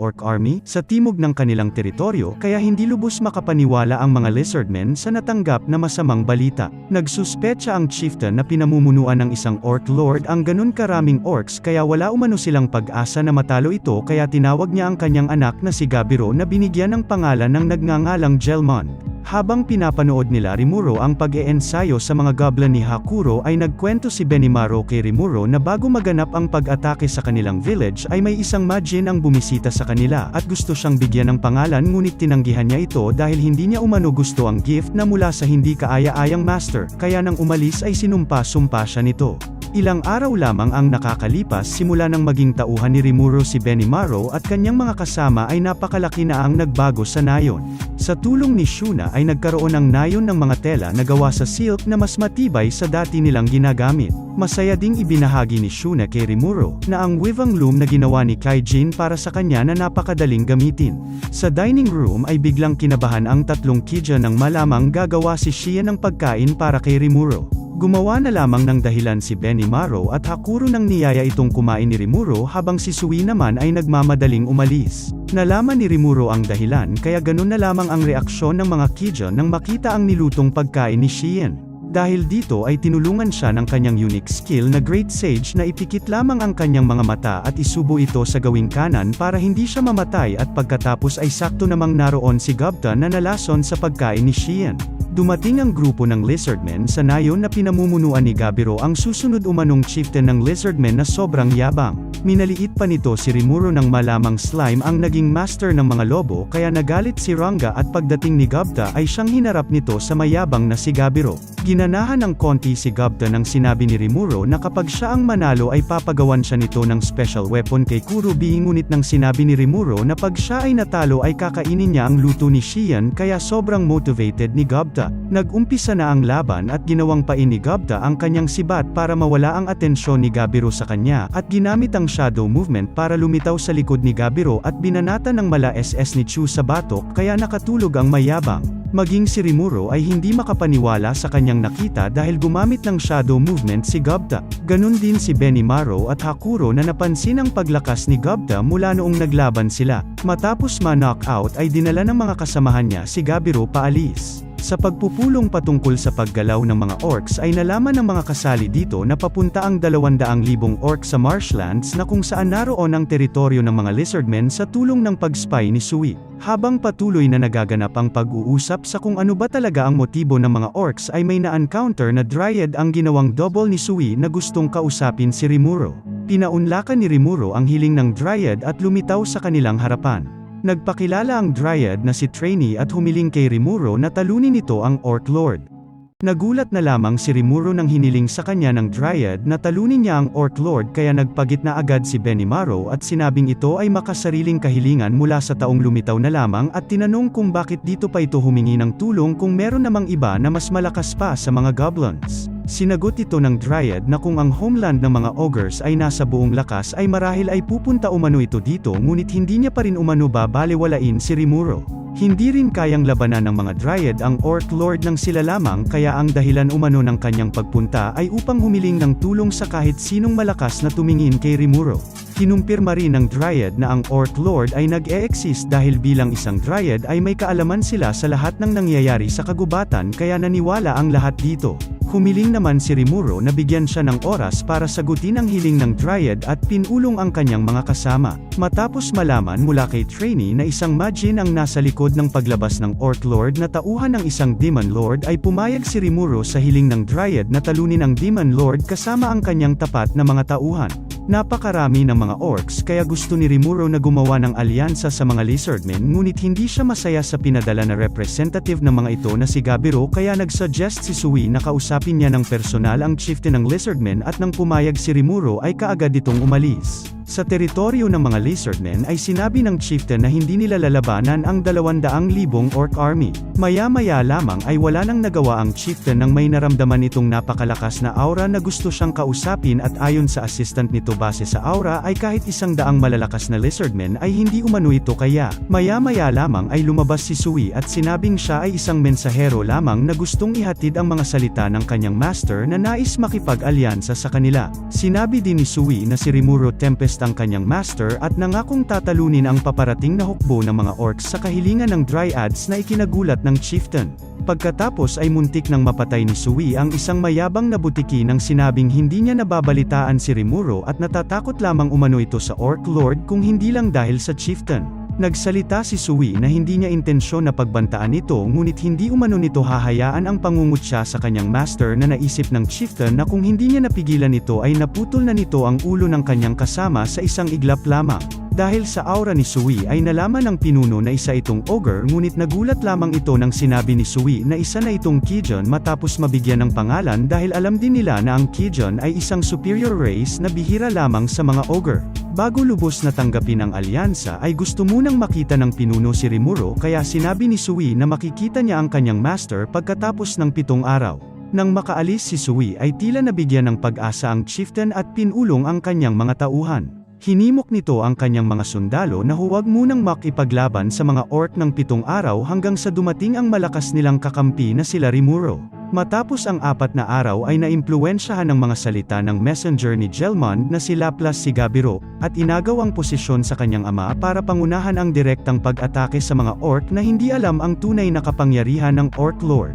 orc army sa timog ng kanilang teritoryo kaya hindi lubos makapaniwala ang mga lizardmen sa natanggap na masamang balita. Nagsuspecha ang chieftain na pinamumunuan ng isang orc lord ang ganun karaming orcs kaya wala umano silang pag-asa na matalo ito kaya tinawag niya ang kanyang anak na si Gabiro na binigyan ng pangalan ng nagngangalang Gelmond. Habang pinapanood nila Rimuro ang pag-e-ensayo sa mga goblin ni Hakuro ay nagkwento si Benimaru kay Rimuro na bago maganap ang pag-atake sa kanilang village ay may isang Majin ang bumisita sa kanila at gusto siyang bigyan ng pangalan ngunit tinanggihan niya ito dahil hindi niya umano gusto ang gift na mula sa hindi kaaya-ayang master, kaya nang umalis ay sinumpa-sumpa siya nito. Ilang araw lamang ang nakakalipas simula nang maging tauhan ni Rimuro si Benimaru at kanyang mga kasama ay napakalaki na ang nagbago sa nayon. Sa tulong ni Shuna ay nagkaroon ng nayon ng mga tela na gawa sa silk na mas matibay sa dati nilang ginagamit. Masaya ding ibinahagi ni Shuna kay Rimuro na ang weaving loom na ginawa ni Kaijin para sa kanya na napakadaling gamitin. Sa dining room ay biglang kinabahan ang 3 Kijin nang malamang gagawa si Xian ng pagkain para kay Rimuro. Gumawa na lamang ng dahilan si Benimaru at Hakuro nang niyaya itong kumain ni Rimuro habang si Sui naman ay nagmamadaling umalis. Nalaman ni Rimuro ang dahilan kaya ganun na lamang ang reaksyon ng mga Kijin nang makita ang nilutong pagkain ni Xian. Dahil dito ay tinulungan siya ng kanyang unique skill na Great Sage na ipikit lamang ang kanyang mga mata at isubo ito sa gawing kanan para hindi siya mamatay at pagkatapos ay sakto namang naroon si Gobta na nalason sa pagkain ni Xian. Dumating ang grupo ng lizardmen sa nayon na pinamumunuan ni Gabiro ang susunod umanong chieftain ng lizardmen na sobrang yabang. Minaliit pa nito si Rimuro nang malamang slime ang naging master ng mga lobo kaya nagalit si Ranga at pagdating ni Gobta ay siyang hinarap nito sa mayabang na si Gabiro. Ginanahan ng konti si Gobta nang sinabi ni Rimuro na kapag siya ang manalo ay papagawan siya nito ng special weapon kay Kurubi ngunit nang sinabi ni Rimuro na pag siya ay natalo ay kakainin niya ang luto ni Xian kaya sobrang motivated ni Gobta. Nag-umpisa na ang laban at ginawang pain ni Gobta ang kanyang sibat para mawala ang atensyon ni Gabiro sa kanya at ginamit ang shadow movement para lumitaw sa likod ni Gabiro at binanata ng mala SS ni Chu sa batok kaya nakatulog ang mayabang. Maging si Rimuro ay hindi makapaniwala sa kanyang nakita dahil gumamit ng shadow movement si Gobta. Ganun din si Benimaru at Hakuro na napansin ang paglakas ni Gobta mula noong naglaban sila. Matapos ma-knockout ay dinala ng mga kasamahan niya si Gabiro paalis. Sa pagpupulong patungkol sa paggalaw ng mga orcs ay nalaman ng mga kasali dito na papunta ang 200,000 orc sa marshlands na kung saan naroon ang teritoryo ng mga lizardmen sa tulong ng pag-spy ni Sui. Habang patuloy na nagaganap ang pag-uusap sa kung ano ba talaga ang motibo ng mga orcs ay may na-encounter na dryad ang ginawang double ni Sui na gustong kausapin si Rimuro. Pinaunlakan ni Rimuro ang hiling ng dryad at lumitaw sa kanilang harapan. Nagpakilala ang dryad na si Trainee at humiling kay Rimuro na talunin nito ang Orc Lord. Nagulat na lamang si Rimuro nang hiniling sa kanya ng dryad na talunin niya ang Orc Lord kaya nagpagitna agad si Benimaru at sinabing ito ay makasariling kahilingan mula sa taong lumitaw na lamang at tinanong kung bakit dito pa ito humingi ng tulong kung meron namang iba na mas malakas pa sa mga goblins. Sinagot ito ng dryad na kung ang homeland ng mga ogres ay nasa buong lakas ay marahil ay pupunta umano ito dito ngunit hindi niya pa rin umano babalewalain si Rimuro. Hindi rin kayang labanan ng mga Dryad ang Orc Lord nang sila lamang kaya ang dahilan umano ng kanyang pagpunta ay upang humiling ng tulong sa kahit sinong malakas na tumingin kay Rimuro. Kinumpirma rin ng Dryad na ang Orc Lord ay nag-e-exist dahil bilang isang Dryad ay may kaalaman sila sa lahat ng nangyayari sa kagubatan kaya naniwala ang lahat dito. Humiling naman si Rimuro na bigyan siya ng oras para sagutin ang hiling ng Dryad at pinulong ang kanyang mga kasama. Matapos malaman mula kay Trainee na isang Majin ang nasa likod ng paglabas ng Orc Lord na tauhan ng isang Demon Lord ay pumayag si Rimuro sa hiling ng Dryad na talunin ang Demon Lord kasama ang kanyang tapat na mga tauhan. Napakarami ng mga orcs kaya gusto ni Rimuro na gumawa ng alyansa sa mga lizardmen ngunit hindi siya masaya sa pinadala na representative ng mga ito na si Gabiro kaya nagsuggest si Sui na kausapin niya ng personal ang chieftain ng lizardmen at nang pumayag si Rimuro ay kaagad itong umalis. Sa teritoryo ng mga lizardmen ay sinabi ng chieftain na hindi nila lalabanan ang 200,000 orc army. Maya-maya lamang ay wala nang nagawa ang chieftain nang may naramdaman itong napakalakas na aura na gusto siyang kausapin at ayon sa assistant nito base sa aura ay kahit 100 malalakas na lizardmen ay hindi umano ito kaya. Maya-maya lamang ay lumabas si Sui at sinabing siya ay isang mensahero lamang na gustong ihatid ang mga salita ng kanyang master na nais makipag-alyansa sa kanila. Sinabi din ni Sui na si Rimuro Tempest ang kanyang master at nangakong tatalunin ang paparating na hukbo ng mga orcs sa kahilingan ng Dryads na ikinagulat ng chieftain. Pagkatapos ay muntik nang mapatay ni Sui ang isang mayabang na butiki nang sinabing hindi niya nababalitaan si Rimuro at natatakot lamang umano ito sa Orc Lord kung hindi lang dahil sa chieftain. Nagsalita si Sui na hindi niya intensyon na pagbantaan ito ngunit hindi umano nito hahayaan ang pangungutya sa kanyang master na naisip ng chieftain na kung hindi niya napigilan ito ay naputol na nito ang ulo ng kanyang kasama sa isang iglap lamang. Dahil sa aura ni Sui ay nalaman ng pinuno na isa itong ogre ngunit nagulat lamang ito nang sinabi ni Sui na isa na itong Kijon matapos mabigyan ng pangalan dahil alam din nila na ang Kijon ay isang superior race na bihira lamang sa mga ogre. Bago lubos na tanggapin ang alyansa ay gusto munang makita ng pinuno si Rimuro kaya sinabi ni Sui na makikita niya ang kanyang master pagkatapos ng 7 araw. Nang makaalis si Sui ay tila nabigyan ng pag-asa ang chieftain at pinulong ang kanyang mga tauhan. Hinimok nito ang kanyang mga sundalo na huwag munang makipaglaban sa mga orc ng 7 araw hanggang sa dumating ang malakas nilang kakampi na sila Rimuro. Matapos ang 4 na araw ay naimpluwensyahan ng mga salita ng messenger ni Gelmond na si Laplas si Gabiro, at inagaw ang posisyon sa kanyang ama para pangunahan ang direktang pag-atake sa mga orc na hindi alam ang tunay na kapangyarihan ng Orc Lord.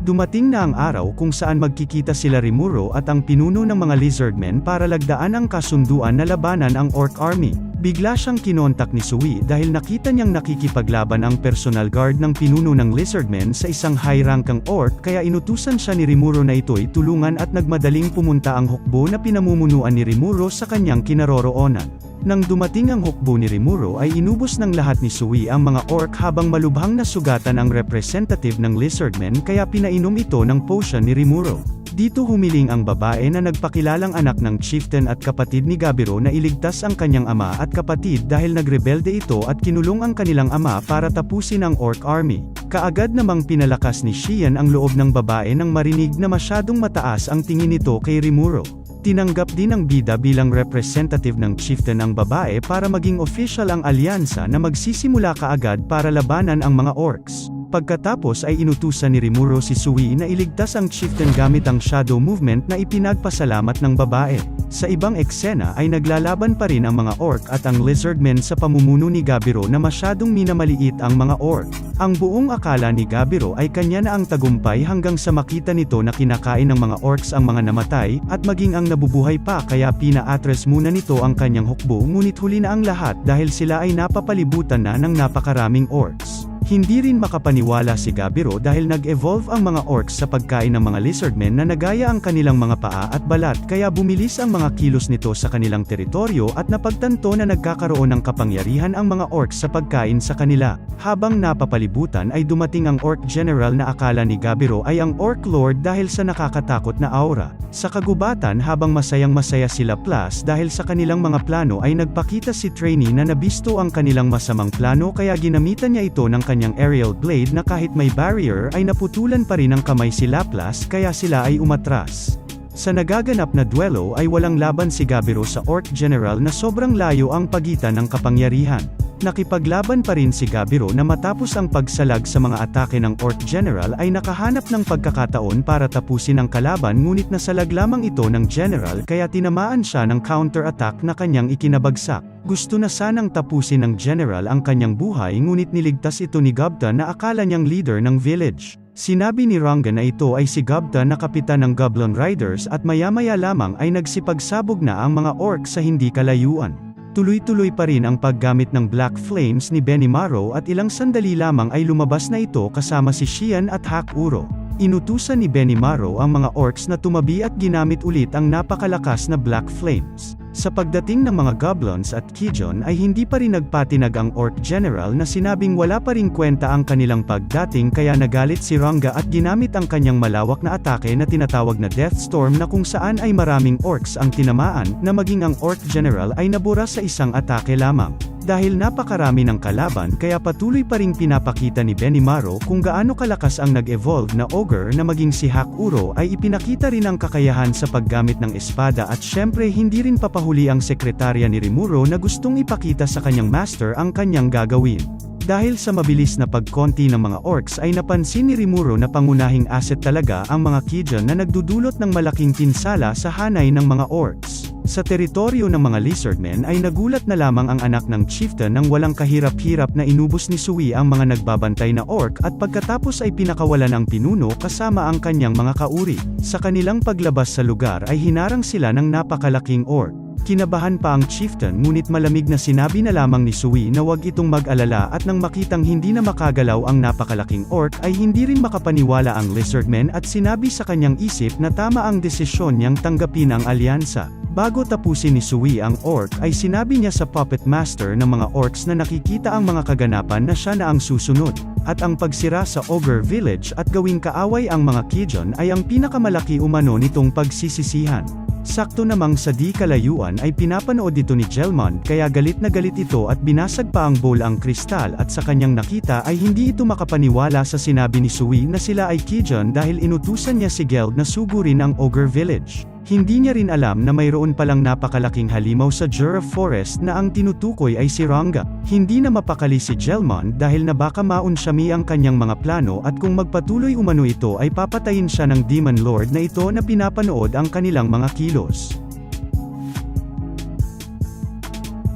Dumating na ang araw kung saan magkikita sila Rimuro at ang pinuno ng mga lizardmen para lagdaan ang kasunduan na labanan ang orc army. Bigla siyang kinontak ni Sui dahil nakita niyang nakikipaglaban ang personal guard ng pinuno ng lizardmen sa isang high-rankang orc kaya inutusan siya ni Rimuro na ito'y tulungan at nagmadaling pumunta ang hukbo na pinamumunuan ni Rimuro sa kanyang kinaroroonan. Nang dumating ang hukbo ni Rimuro ay inubos ng lahat ni Sui ang mga orc habang malubhang nasugatan ang representative ng lizardmen kaya pinainom ito ng potion ni Rimuro. Dito humiling ang babae na nagpakilalang anak ng chieftain at kapatid ni Gabiro na iligtas ang kanyang ama at kapatid dahil nagrebelde ito at kinulong ang kanilang ama para tapusin ang orc army. Kaagad namang pinalakas ni Xian ang loob ng babae nang marinig na masyadong mataas ang tingin nito kay Rimuro. Tinanggap din ng bida bilang representative ng chieftain ang babae para maging official ang alyansa na magsisimula kaagad para labanan ang mga orcs. Pagkatapos ay inutusan ni Rimuro si Sui na iligtas ang chieftain gamit ang shadow movement na ipinagpasalamat ng babae. Sa ibang eksena ay naglalaban pa rin ang mga orc at ang lizardmen sa pamumuno ni Gabiro na masyadong minamaliit ang mga orc. Ang buong akala ni Gabiro ay kanya na ang tagumpay hanggang sa makita nito na kinakain ng mga orcs ang mga namatay, at maging ang nabubuhay pa kaya pina-address muna nito ang kanyang hukbo ngunit huli na ang lahat dahil sila ay napapalibutan na ng napakaraming orcs. Hindi rin makapaniwala si Gabiro dahil nag-evolve ang mga orcs sa pagkain ng mga lizardmen na nagaya ang kanilang mga paa at balat kaya bumilis ang mga kilos nito sa kanilang teritoryo at napagtanto na nagkakaroon ng kapangyarihan ang mga orcs sa pagkain sa kanila. Habang napapalibutan ay dumating ang orc general na akala ni Gabiro ay ang orc lord dahil sa nakakatakot na aura. Sa kagubatan habang masayang-masaya sila plus dahil sa kanilang mga plano ay nagpakita si Trainee na nabisto ang kanilang masamang plano kaya ginamitan niya ito ng kanyang aerial blade na kahit may barrier ay naputulan pa rin ang kamay si Laplas kaya sila ay umatras. Sa nagaganap na duelo ay walang laban si Gabiro sa Orc General na sobrang layo ang pagitan ng kapangyarihan. Nakipaglaban pa rin si Gabiro na matapos ang pagsalag sa mga atake ng Orc General ay nakahanap ng pagkakataon para tapusin ang kalaban ngunit nasalag lamang ito ng General kaya tinamaan siya ng counter-attack na kanyang ikinabagsak. Gusto na sanang tapusin ng General ang kanyang buhay ngunit niligtas ito ni Gupta na akala niyang leader ng village. Sinabi ni Ranga na ito ay si Gupta na kapitan ng Goblin Riders at maya-maya lamang ay nagsipagsabog na ang mga orc sa hindi kalayuan. Tuloy-tuloy pa rin ang paggamit ng Black Flames ni Benimaru at ilang sandali lamang ay lumabas na ito kasama si Xian at Hakuro. Inutusan ni Benimaru ang mga orcs na tumabi at ginamit ulit ang napakalakas na Black Flames. Sa pagdating ng mga goblins at Kijon ay hindi pa rin nagpatinag ang Orc General na sinabing wala pa ring kwenta ang kanilang pagdating kaya nagalit si Ranga at ginamit ang kanyang malawak na atake na tinatawag na Death Storm na kung saan ay maraming orcs ang tinamaan na maging ang Orc General ay nabura sa isang atake lamang. Dahil napakarami ng kalaban kaya patuloy pa ring pinapakita ni Benimaru kung gaano kalakas ang nag-evolve na ogre na maging si Hakuro ay ipinakita rin ang kakayahan sa paggamit ng espada at syempre hindi rin papahuli ang sekretarya ni Rimuro na gustong ipakita sa kanyang master ang kanyang gagawin. Dahil sa mabilis na pagkonti ng mga orcs ay napansin ni Rimuro na pangunahing asset talaga ang mga Kijon na nagdudulot ng malaking pinsala sa hanay ng mga orcs. Sa teritoryo ng mga lizardmen ay nagulat na lamang ang anak ng chieftain nang walang kahirap-hirap na inubos ni Sui ang mga nagbabantay na orc at pagkatapos ay pinakawalan ang pinuno kasama ang kanyang mga kauri. Sa kanilang paglabas sa lugar ay hinarang sila ng napakalaking orc. Kinabahan pa ang chieftain ngunit malamig na sinabi na lamang ni Sui na wag itong mag-alala at nang makitang hindi na makagalaw ang napakalaking orc ay hindi rin makapaniwala ang lizardmen at sinabi sa kanyang isip na tama ang desisyon niyang tanggapin ang alyansa. Bago tapusin ni Sui ang orc ay sinabi niya sa puppet master ng mga orcs na nakikita ang mga kaganapan na siya na ang susunod. At ang pagsira sa Ogre Village at gawing kaaway ang mga Kijon ay ang pinakamalaki umano nitong pagsisisihan. Sakto namang sa di kalayuan ay pinapanood ito ni Jelmond kaya galit na galit ito at binasag pa ang bowl ang kristal at sa kanyang nakita ay hindi ito makapaniwala sa sinabi ni Sui na sila ay Kijon dahil inutusan niya si Geld na sugurin ang Ogre Village. Hindi niya rin alam na mayroon palang napakalaking halimaw sa Jura Forest na ang tinutukoy ay si Ranga. Hindi na mapakali si Jelmond dahil na baka maunsyami ang kanyang mga plano at kung magpatuloy umano ito ay papatayin siya ng Demon Lord na ito na pinapanood ang kanilang mga kilos.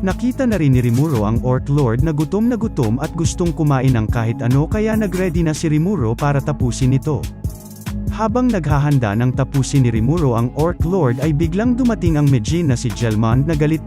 Nakita na rin ni Rimuro ang Orc Lord na gutom at gustong kumain ng kahit ano kaya nagready na si Rimuro para tapusin ito. Habang naghahanda ng tapusin ni Rimuro ang Orc Lord ay biglang dumating ang Mejin na si Jelmond na galit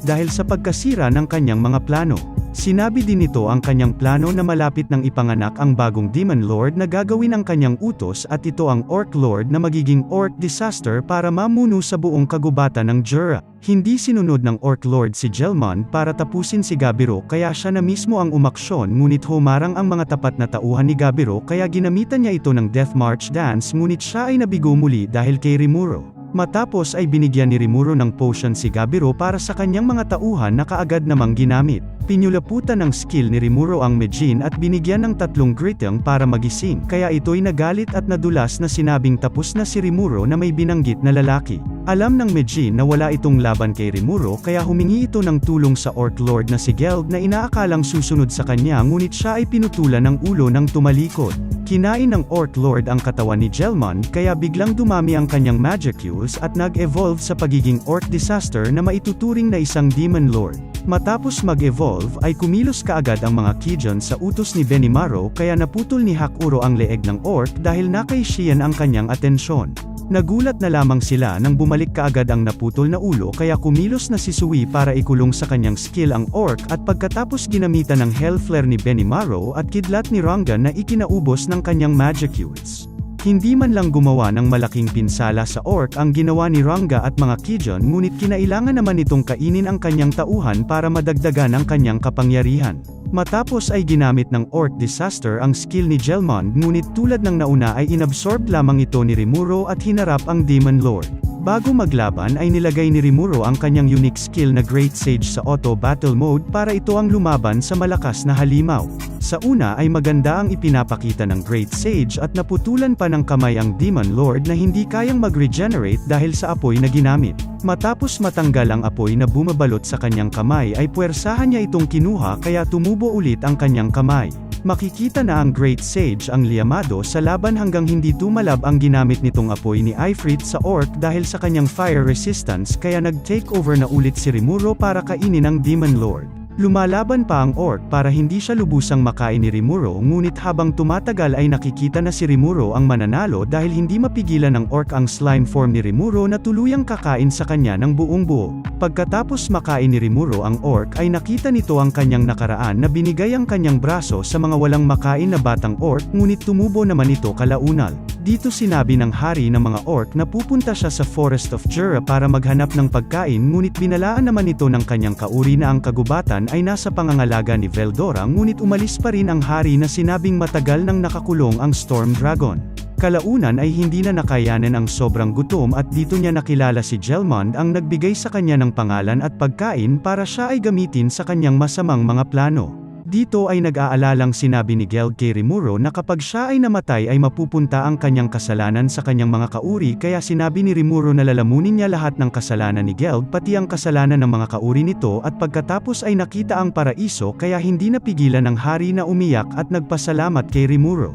dahil sa pagkasira ng kanyang mga plano. Sinabi din nito ang kanyang plano na malapit ng ipanganak ang bagong Demon Lord na gagawin ang kanyang utos at ito ang Orc Lord na magiging Orc Disaster para mamuno sa buong kagubatan ng Jura. Hindi sinunod ng Orc Lord si Jelmond para tapusin si Gabiro kaya siya na mismo ang umaksyon ngunit humarang ang mga tapat na tauhan ni Gabiro kaya ginamitan niya ito ng Death March Dance ngunit siya ay nabigo muli dahil kay Rimuro. Matapos ay binigyan ni Rimuro ng potion si Gabiro para sa kanyang mga tauhan na kaagad namang ginamit. Pinyulaputan ng skill ni Rimuro ang Mejin at binigyan ng 3 gritang para magising kaya ito'y nagalit at nadulas na sinabing tapos na si Rimuro na may binanggit na lalaki. Alam ng Mejin na wala itong laban kay Rimuro kaya humingi ito ng tulong sa Orc Lord na si Geld na inaakalang susunod sa kanya ngunit siya ay pinutulan ng ulo ng tumalikod. Kinain ng Orc Lord ang katawan ni Jelmond kaya biglang dumami ang kanyang Magicules at nag-evolve sa pagiging Orc Disaster na maituturing na isang Demon Lord. Matapos mag-evolve ay kumilos kaagad ang mga Kijon sa utos ni Benimaru kaya naputol ni Hakuro ang leeg ng orc dahil nakay Xian ang kanyang atensyon. Nagulat na lamang sila nang bumalik kaagad ang naputol na ulo kaya kumilos na si Sui para ikulong sa kanyang skill ang orc at pagkatapos ginamitan ng Hellflare ni Benimaru at kidlat ni Ranga na ikinaubos ng kanyang Magicules. Hindi man lang gumawa ng malaking pinsala sa orc ang ginawa ni Ranga at mga Kijon ngunit kinailangan naman itong kainin ang kanyang tauhan para madagdagan ang kanyang kapangyarihan. Matapos ay ginamit ng Orc Disaster ang skill ni Jelmond ngunit tulad ng nauna ay inabsorb lamang ito ni Rimuro at hinarap ang Demon Lord. Bago maglaban ay nilagay ni Rimuro ang kanyang unique skill na Great Sage sa Auto Battle Mode para ito ang lumaban sa malakas na halimaw. Sa una ay maganda ang ipinapakita ng Great Sage at naputulan pa ng kamay ang Demon Lord na hindi kayang mag-regenerate dahil sa apoy na ginamit. Matapos matanggal ang apoy na bumabalot sa kanyang kamay ay puwersahan niya itong kinuha kaya tumubo ulit ang kanyang kamay. Makikita na ang Great Sage ang liyamado sa laban hanggang hindi tumalab ang ginamit nitong apoy ni Ifrit sa orc dahil sa kanyang fire resistance kaya nag-take over na ulit si Rimuro para kainin ang Demon Lord. Lumalaban pa ang orc para hindi siya lubusang makain ni Rimuro ngunit habang tumatagal ay nakikita na si Rimuro ang mananalo dahil hindi mapigilan ng orc ang slime form ni Rimuro na tuluyang kakain sa kanya ng buong buo. Pagkatapos makain ni Rimuro ang orc ay nakita nito ang kanyang nakaraan na binigay ang kanyang braso sa mga walang makain na batang orc ngunit tumubo naman ito kalaunal. Dito sinabi ng hari ng mga orc na pupunta siya sa Forest of Jura para maghanap ng pagkain ngunit binalaan naman ito ng kanyang kauri na ang kagubatan ay nasa pangangalaga ni Veldora ngunit umalis pa rin ang hari na sinabing matagal nang nakakulong ang Storm Dragon. Kalaunan ay hindi na nakayanan ang sobrang gutom at dito niya nakilala si Gelmond ang nagbigay sa kanya ng pangalan at pagkain para siya ay gamitin sa kanyang masamang mga plano. Dito ay nag-aalalang sinabi ni Geld kay Rimuro na kapag siya ay namatay ay mapupunta ang kanyang kasalanan sa kanyang mga kauri kaya sinabi ni Rimuro na lalamunin niya lahat ng kasalanan ni Geld pati ang kasalanan ng mga kauri nito at pagkatapos ay nakita ang paraiso kaya hindi napigilan ng hari na umiyak at nagpasalamat kay Rimuro.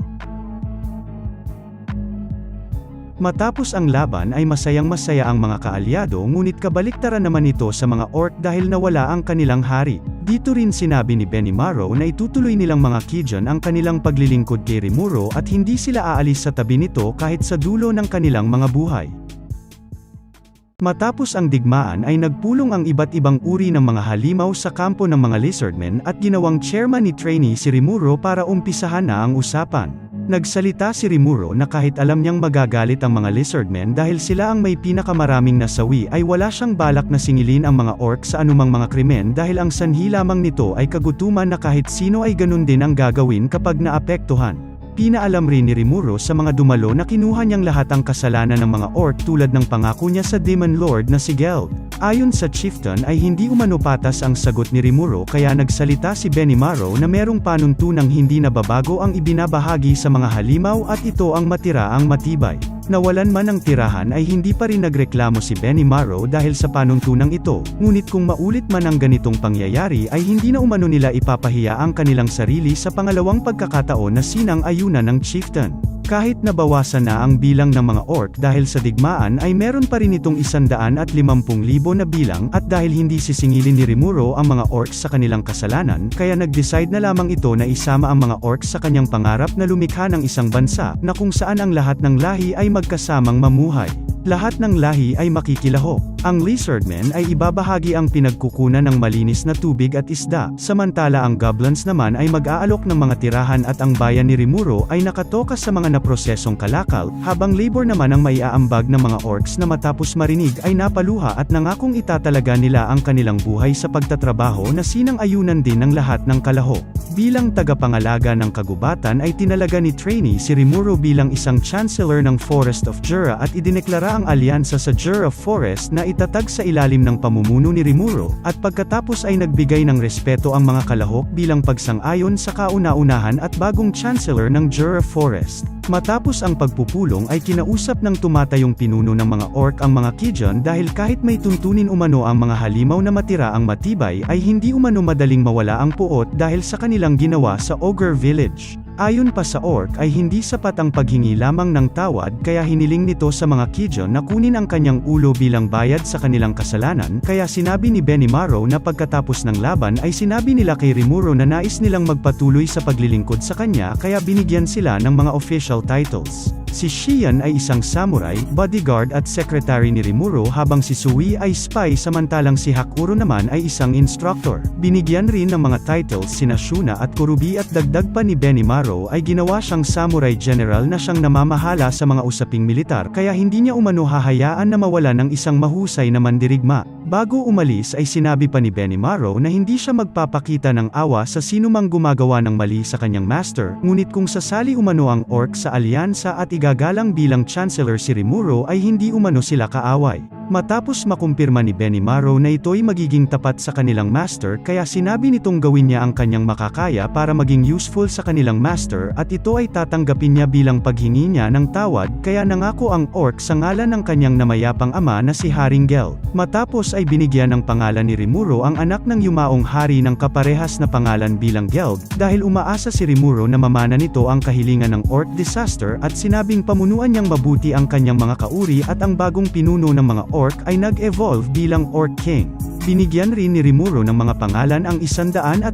Matapos ang laban ay masayang-masaya ang mga kaalyado ngunit kabaliktaran naman ito sa mga orc dahil nawala ang kanilang hari. Dito rin sinabi ni Benimaru na itutuloy nilang mga Kijon ang kanilang paglilingkod kay Rimuro at hindi sila aalis sa tabi nito kahit sa dulo ng kanilang mga buhay. Matapos ang digmaan ay nagpulong ang iba't ibang uri ng mga halimaw sa kampo ng mga lizardmen at ginawang chairman ni trainee si Rimuro para umpisahan na ang usapan. Nagsalita si Rimuro na kahit alam niyang magagalit ang mga lizardmen dahil sila ang may pinakamaraming nasawi ay wala siyang balak na singilin ang mga orc sa anumang mga krimen dahil ang sanhi lamang nito ay kagutuman na kahit sino ay ganun din ang gagawin kapag naapektuhan. Pinaalam rin ni Rimuro sa mga dumalo na kinuha niyang lahat ang kasalanan ng mga orc tulad ng pangako niya sa Demon Lord na si Geld. Ayon sa chieftain ay hindi umano patas ang sagot ni Rimuro kaya nagsalita si Benimaru na merong panuntunang hindi nababago ang ibinabahagi sa mga halimaw at ito ang matira ang matibay. Nawalan man ng tirahan ay hindi pa rin nagreklamo si Benimaru dahil sa panuntunang ito, ngunit kung maulit man ang ganitong pangyayari ay hindi na umano nila ipapahiya ang kanilang sarili sa pangalawang pagkakataon na sinang-ayunan ng chieftain. Kahit nabawasan na ang bilang ng mga orc dahil sa digmaan ay meron pa rin itong 150,000 na bilang at dahil hindi sisingilin ni Rimuro ang mga orcs sa kanilang kasalanan kaya nag-decide na lamang ito na isama ang mga orcs sa kanyang pangarap na lumikha ng isang bansa na kung saan ang lahat ng lahi ay magkasamang mamuhay. Lahat ng lahi ay makikilahok. Ang lizardmen ay ibabahagi ang pinagkukunan ng malinis na tubig at isda, samantala ang goblins naman ay mag-aalok ng mga tirahan at ang bayan ni Rimuro ay nakatokas sa mga naprosesong kalakal, habang labor naman ang maiaambag ng mga orcs na matapos marinig ay napaluha at nangakong itatalaga nila ang kanilang buhay sa pagtatrabaho na sinang-ayunan din ng lahat ng kalahok. Bilang tagapangalaga ng kagubatan ay tinalaga ni trainee si Rimuro bilang isang chancellor ng Forest of Jura at idineklara ang alyansa sa Jura Forest na itatag sa ilalim ng pamumuno ni Rimuro, at pagkatapos ay nagbigay ng respeto ang mga kalahok bilang pagsang-ayon sa kauna-unahan at bagong chancellor ng Jura Forest. Matapos ang pagpupulong ay kinausap ng tumatayong pinuno ng mga orc ang mga Kijon dahil kahit may tuntunin umano ang mga halimaw na matira ang matibay ay hindi umano madaling mawala ang puot dahil sa kanilang ginawa sa Ogre Village. Ayon pa sa orc ay hindi sapat ang paghingi lamang ng tawad kaya hiniling nito sa mga Kijon na kunin ang kanyang ulo bilang bayad sa kanilang kasalanan kaya sinabi ni Benimaru na pagkatapos ng laban ay sinabi nila kay Rimuro na nais nilang magpatuloy sa paglilingkod sa kanya kaya binigyan sila ng mga official titles. Si Shion ay isang samurai, bodyguard at secretary ni Rimuro habang si Sui ay spy samantalang si Hakuro naman ay isang instructor. Binigyan rin ng mga titles sina Shuna at Kurubi at dagdag pa ni Benimaru ay ginawa siyang samurai general na siyang namamahala sa mga usaping militar kaya hindi niya umano hahayaan na mawala ng isang mahusay na mandirigma. Bago umalis ay sinabi pa ni Benimaru na hindi siya magpapakita ng awa sa sinumang gumagawa ng mali sa kanyang master, ngunit kung sasali umano ang orc sa alyansa at igagalang bilang chancellor si Rimuro ay hindi umano sila kaaway. Matapos makumpirma ni Benimaru na ito'y magiging tapat sa kanilang master kaya sinabi nitong gawin niya ang kanyang makakaya para maging useful sa kanilang master at ito ay tatanggapin niya bilang paghingi niya ng tawad kaya nangako ang orc sa ngalan ng kanyang namayapang ama na si Haring Geld. Matapos ay binigyan ng pangalan ni Rimuru ang anak ng yumaong hari ng kaparehas na pangalan bilang Geld dahil umaasa si Rimuru na mamana nito ang kahilingan ng orc disaster at sinabing pamunuan niyang mabuti ang kanyang mga kauri at ang bagong pinuno ng mga orc ay nag-evolve bilang Orc King. Binigyan rin ni Rimuru ng mga pangalan ang 150,000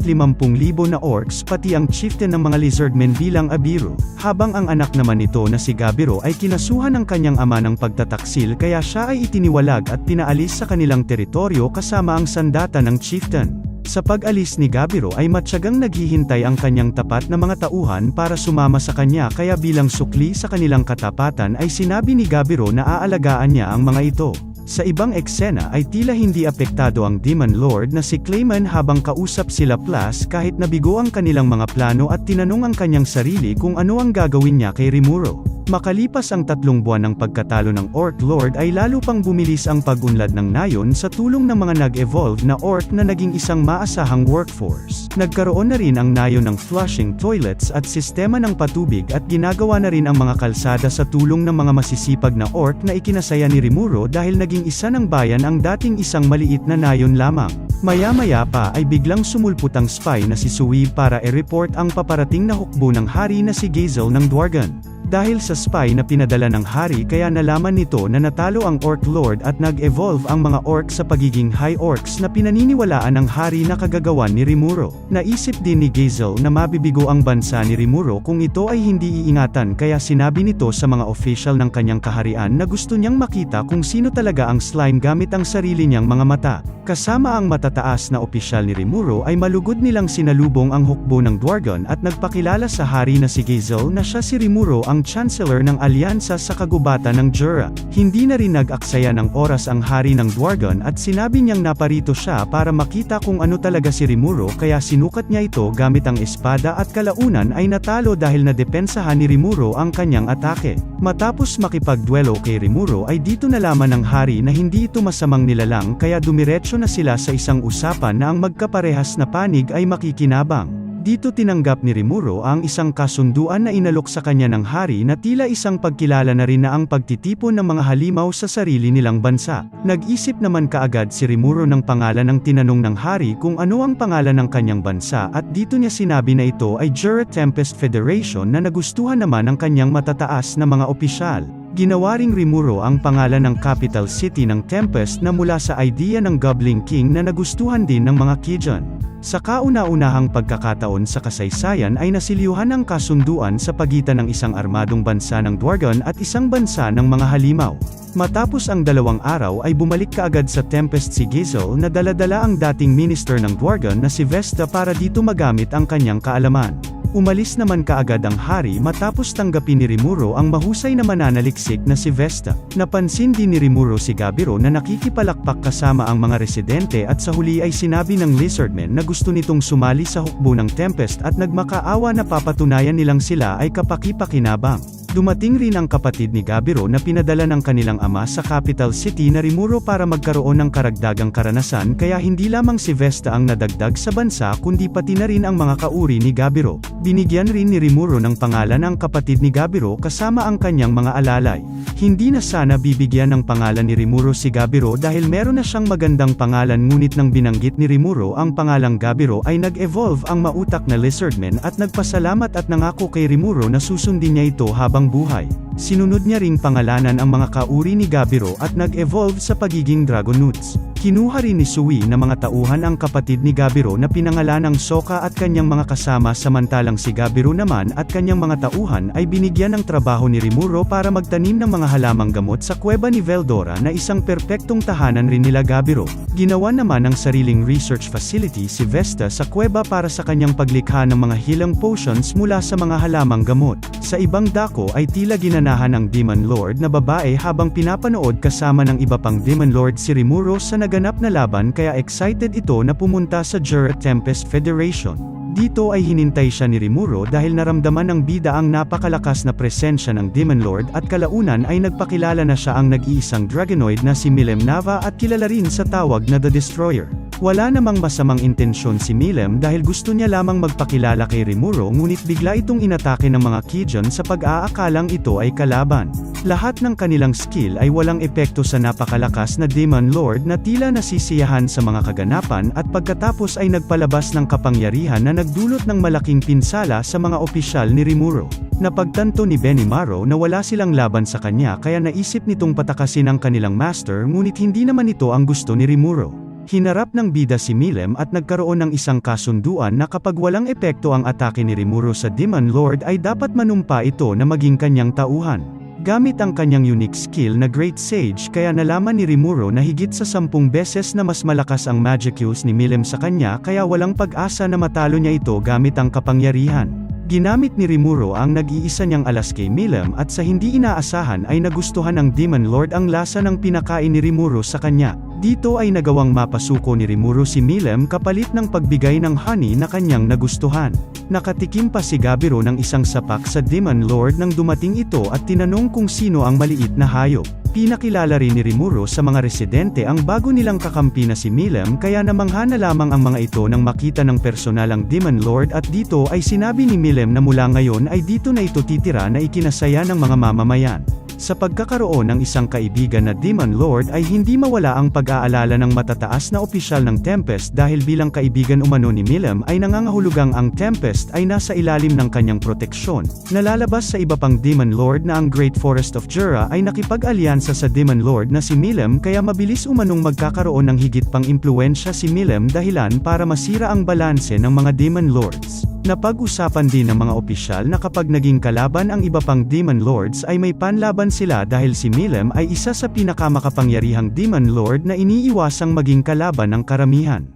na orcs pati ang chieftain ng mga lizardmen bilang Abiru, habang ang anak naman nito na si Gabiro ay kinasuhan ng kanyang ama ng pagtataksil kaya siya ay itiniwalag at pinaalis sa kanilang teritoryo kasama ang sandata ng chieftain. Sa pag-alis ni Gabiro ay matyagang naghihintay ang kanyang tapat na mga tauhan para sumama sa kanya kaya bilang sukli sa kanilang katapatan ay sinabi ni Gabiro na aalagaan niya ang mga ito. Sa ibang eksena ay tila hindi apektado ang Demon Lord na si Clayman habang kausap sila Plus kahit nabigo ang kanilang mga plano at tinanong ang kanyang sarili kung ano ang gagawin niya kay Rimuru. Makalipas ang 3 buwan ng pagkatalo ng Orc Lord ay lalo pang bumilis ang pag-unlad ng Nayon sa tulong ng mga nag-evolve na orc na naging isang maasahang workforce. Nagkaroon na rin ang Nayon ng flushing toilets at sistema ng patubig at ginagawa na rin ang mga kalsada sa tulong ng mga masisipag na orc na ikinasaya ni Rimuru dahil naging isa ng bayan ang dating isang maliit na Nayon lamang. Maya-maya pa ay biglang sumulpot ang spy na si Suwi para i-report ang paparating na hukbo ng hari na si Gazel ng Dwargon. Dahil sa spy na pinadala ng hari kaya nalaman nito na natalo ang Orc Lord at nag-evolve ang mga orc sa pagiging high orcs na pinaniniwalaan ng hari na kagagawan ni Rimuru. Naisip din ni Gazel na mabibigo ang bansa ni Rimuru kung ito ay hindi iingatan kaya sinabi nito sa mga official ng kanyang kaharian na gusto niyang makita kung sino talaga ang slime gamit ang sarili niyang mga mata. Kasama ang matataas na opisyal ni Rimuru ay malugod nilang sinalubong ang hukbo ng Dwargon at nagpakilala sa hari na si Gazel na siya si Rimuru ang Chancellor ng Alyansa sa kagubatan ng Jura. Hindi na rin nag-aksaya ng oras ang hari ng Dwargon at sinabi niyang naparito siya para makita kung ano talaga si Rimuru kaya sinukat niya ito gamit ang espada at kalaunan ay natalo dahil nadepensahan ni Rimuru ang kanyang atake. Matapos makipagduelo kay Rimuru ay dito nalaman ng hari na hindi ito masamang nilalang kaya dumiretso na sila sa isang usapan na ang magkaparehas na panig ay makikinabang. Dito tinanggap ni Rimuru ang isang kasunduan na inalok sa kanya ng hari na tila isang pagkilala na rin na ang pagtitipon ng mga halimaw sa sarili nilang bansa. Nag-isip naman kaagad si Rimuru ng pangalan ng tinanong ng hari kung ano ang pangalan ng kanyang bansa at dito niya sinabi na ito ay Jura Tempest Federation na nagustuhan naman ng kanyang matataas na mga opisyal. Ginawa ring Rimuru ang pangalan ng capital city ng Tempest na mula sa idea ng Goblin King na nagustuhan din ng mga Kijon. Sa kauna-unahang pagkakataon sa kasaysayan ay nasiliuhan ang kasunduan sa pagitan ng isang armadong bansa ng Dwargon at isang bansa ng mga halimaw. Matapos ang 2 araw ay bumalik kaagad sa Tempest si Gazel na dala-dala ang dating minister ng Dwargon na si Vesta para dito magamit ang kanyang kaalaman. Umalis naman kaagad ang hari matapos tanggapin ni Rimuru ang mahusay na mananaliksik na si Vesta. Napansin din ni Rimuru si Gabiro na nakikipalakpak kasama ang mga residente at sa huli ay sinabi ng Lizardmen na gusto nitong sumali sa hukbo ng Tempest at nagmakaawa na papatunayan nilang sila ay kapaki-pakinabang. Dumating rin ang kapatid ni Gabiro na pinadala ng kanilang ama sa capital city na Rimuru para magkaroon ng karagdagang karanasan kaya hindi lamang si Vesta ang nadagdag sa bansa kundi pati na rin ang mga kauri ni Gabiro. Binigyan rin ni Rimuru ng pangalan ang kapatid ni Gabiro kasama ang kanyang mga alalay. Hindi na sana bibigyan ng pangalan ni Rimuru si Gabiro dahil meron na siyang magandang pangalan ngunit nang binanggit ni Rimuru ang pangalang Gabiro ay nag-evolve ang mautak na Lizardmen at nagpasalamat at nangako kay Rimuru na susundin niya ito habang buhay. Sinunod niya ring pangalanan ang mga kauri ni Gabiro at nag-evolve sa pagiging Dragonauts. Kinuha rin ni Sui na mga tauhan ang kapatid ni Gabiro na pinangalanang Sokka at kanyang mga kasama samantalang si Gabiro naman at kanyang mga tauhan ay binigyan ng trabaho ni Rimuru para magtanim ng mga halamang gamot sa kuweba ni Veldora na isang perpektong tahanan rin nila Gabiro. Ginawa naman ng sariling research facility si Vesta sa kuweba para sa kanyang paglikha ng mga healing potions mula sa mga halamang gamot. Sa ibang dako ay tila ginanahan ng Demon Lord na babae habang pinapanood kasama ng iba pang Demon Lord si Rimuru sa naganap na laban kaya excited ito na pumunta sa Jura Tempest Federation. Dito ay hinintay siya ni Rimuro dahil naramdaman ng bida ang napakalakas na presensya ng Demon Lord at kalaunan ay nagpakilala na siya ang nag-iisang Dragonoid na si Milim Nava at kilala rin sa tawag na The Destroyer. Wala namang masamang intensyon si Milim dahil gusto niya lamang magpakilala kay Rimuro ngunit bigla itong inatake ng mga Kijun sa pag-aakalang ito ay kalaban. Lahat ng kanilang skill ay walang epekto sa napakalakas na Demon Lord na tila nasisiyahan sa mga kaganapan at pagkatapos ay nagpalabas ng kapangyarihan na nagdulot ng malaking pinsala sa mga opisyal ni Rimuro. Napagtanto ni Benimaru na wala silang laban sa kanya kaya naisip nitong patakasin ang kanilang master ngunit hindi naman ito ang gusto ni Rimuro. Hinarap ng bida si Milim at nagkaroon ng isang kasunduan na kapag walang epekto ang atake ni Rimuro sa Demon Lord ay dapat manumpa ito na maging kanyang tauhan. Gamit ang kanyang unique skill na Great Sage kaya nalaman ni Rimuro na higit sa 10 beses na mas malakas ang magic use ni Milim sa kanya kaya walang pag-asa na matalo niya ito gamit ang kapangyarihan. Ginamit ni Rimuro ang nag-iisa niyang alas kay Milim at sa hindi inaasahan ay nagustuhan ng Demon Lord ang lasa ng pinakain ni Rimuro sa kanya. Dito ay nagawang mapasuko ni Rimuro si Milim kapalit ng pagbigay ng honey na kanyang nagustuhan. Nakatikim pa si Gabiro ng isang sapak sa Demon Lord nang dumating ito at tinanong kung sino ang maliit na hayop. Pinakilala rin ni Rimuro sa mga residente ang bago nilang kakampi na si Milim kaya namangha na lamang ang mga ito nang makita ng personal ang Demon Lord at dito ay sinabi ni Milim na mula ngayon ay dito na ito titira na ikinasaya ng mga mamamayan. Sa pagkakaroon ng isang kaibigan na Demon Lord ay hindi mawala ang pag-aalala ng matataas na opisyal ng Tempest dahil bilang kaibigan umano ni Milim ay nangangahulugang ang Tempest ay nasa ilalim ng kanyang proteksyon. Nalalabas sa iba pang Demon Lord na ang Great Forest of Jura ay nakipag-alyansa sa Demon Lord na si Milim kaya mabilis umanong magkakaroon ng higit pang impluensya si Milim dahilan para masira ang balanse ng mga Demon Lords. Napag-usapan din ng mga opisyal na kapag naging kalaban ang iba pang Demon Lords ay may panlaban sila dahil si Milim ay isa sa pinakamakapangyarihang Demon Lord na iniiwasang maging kalaban ng karamihan.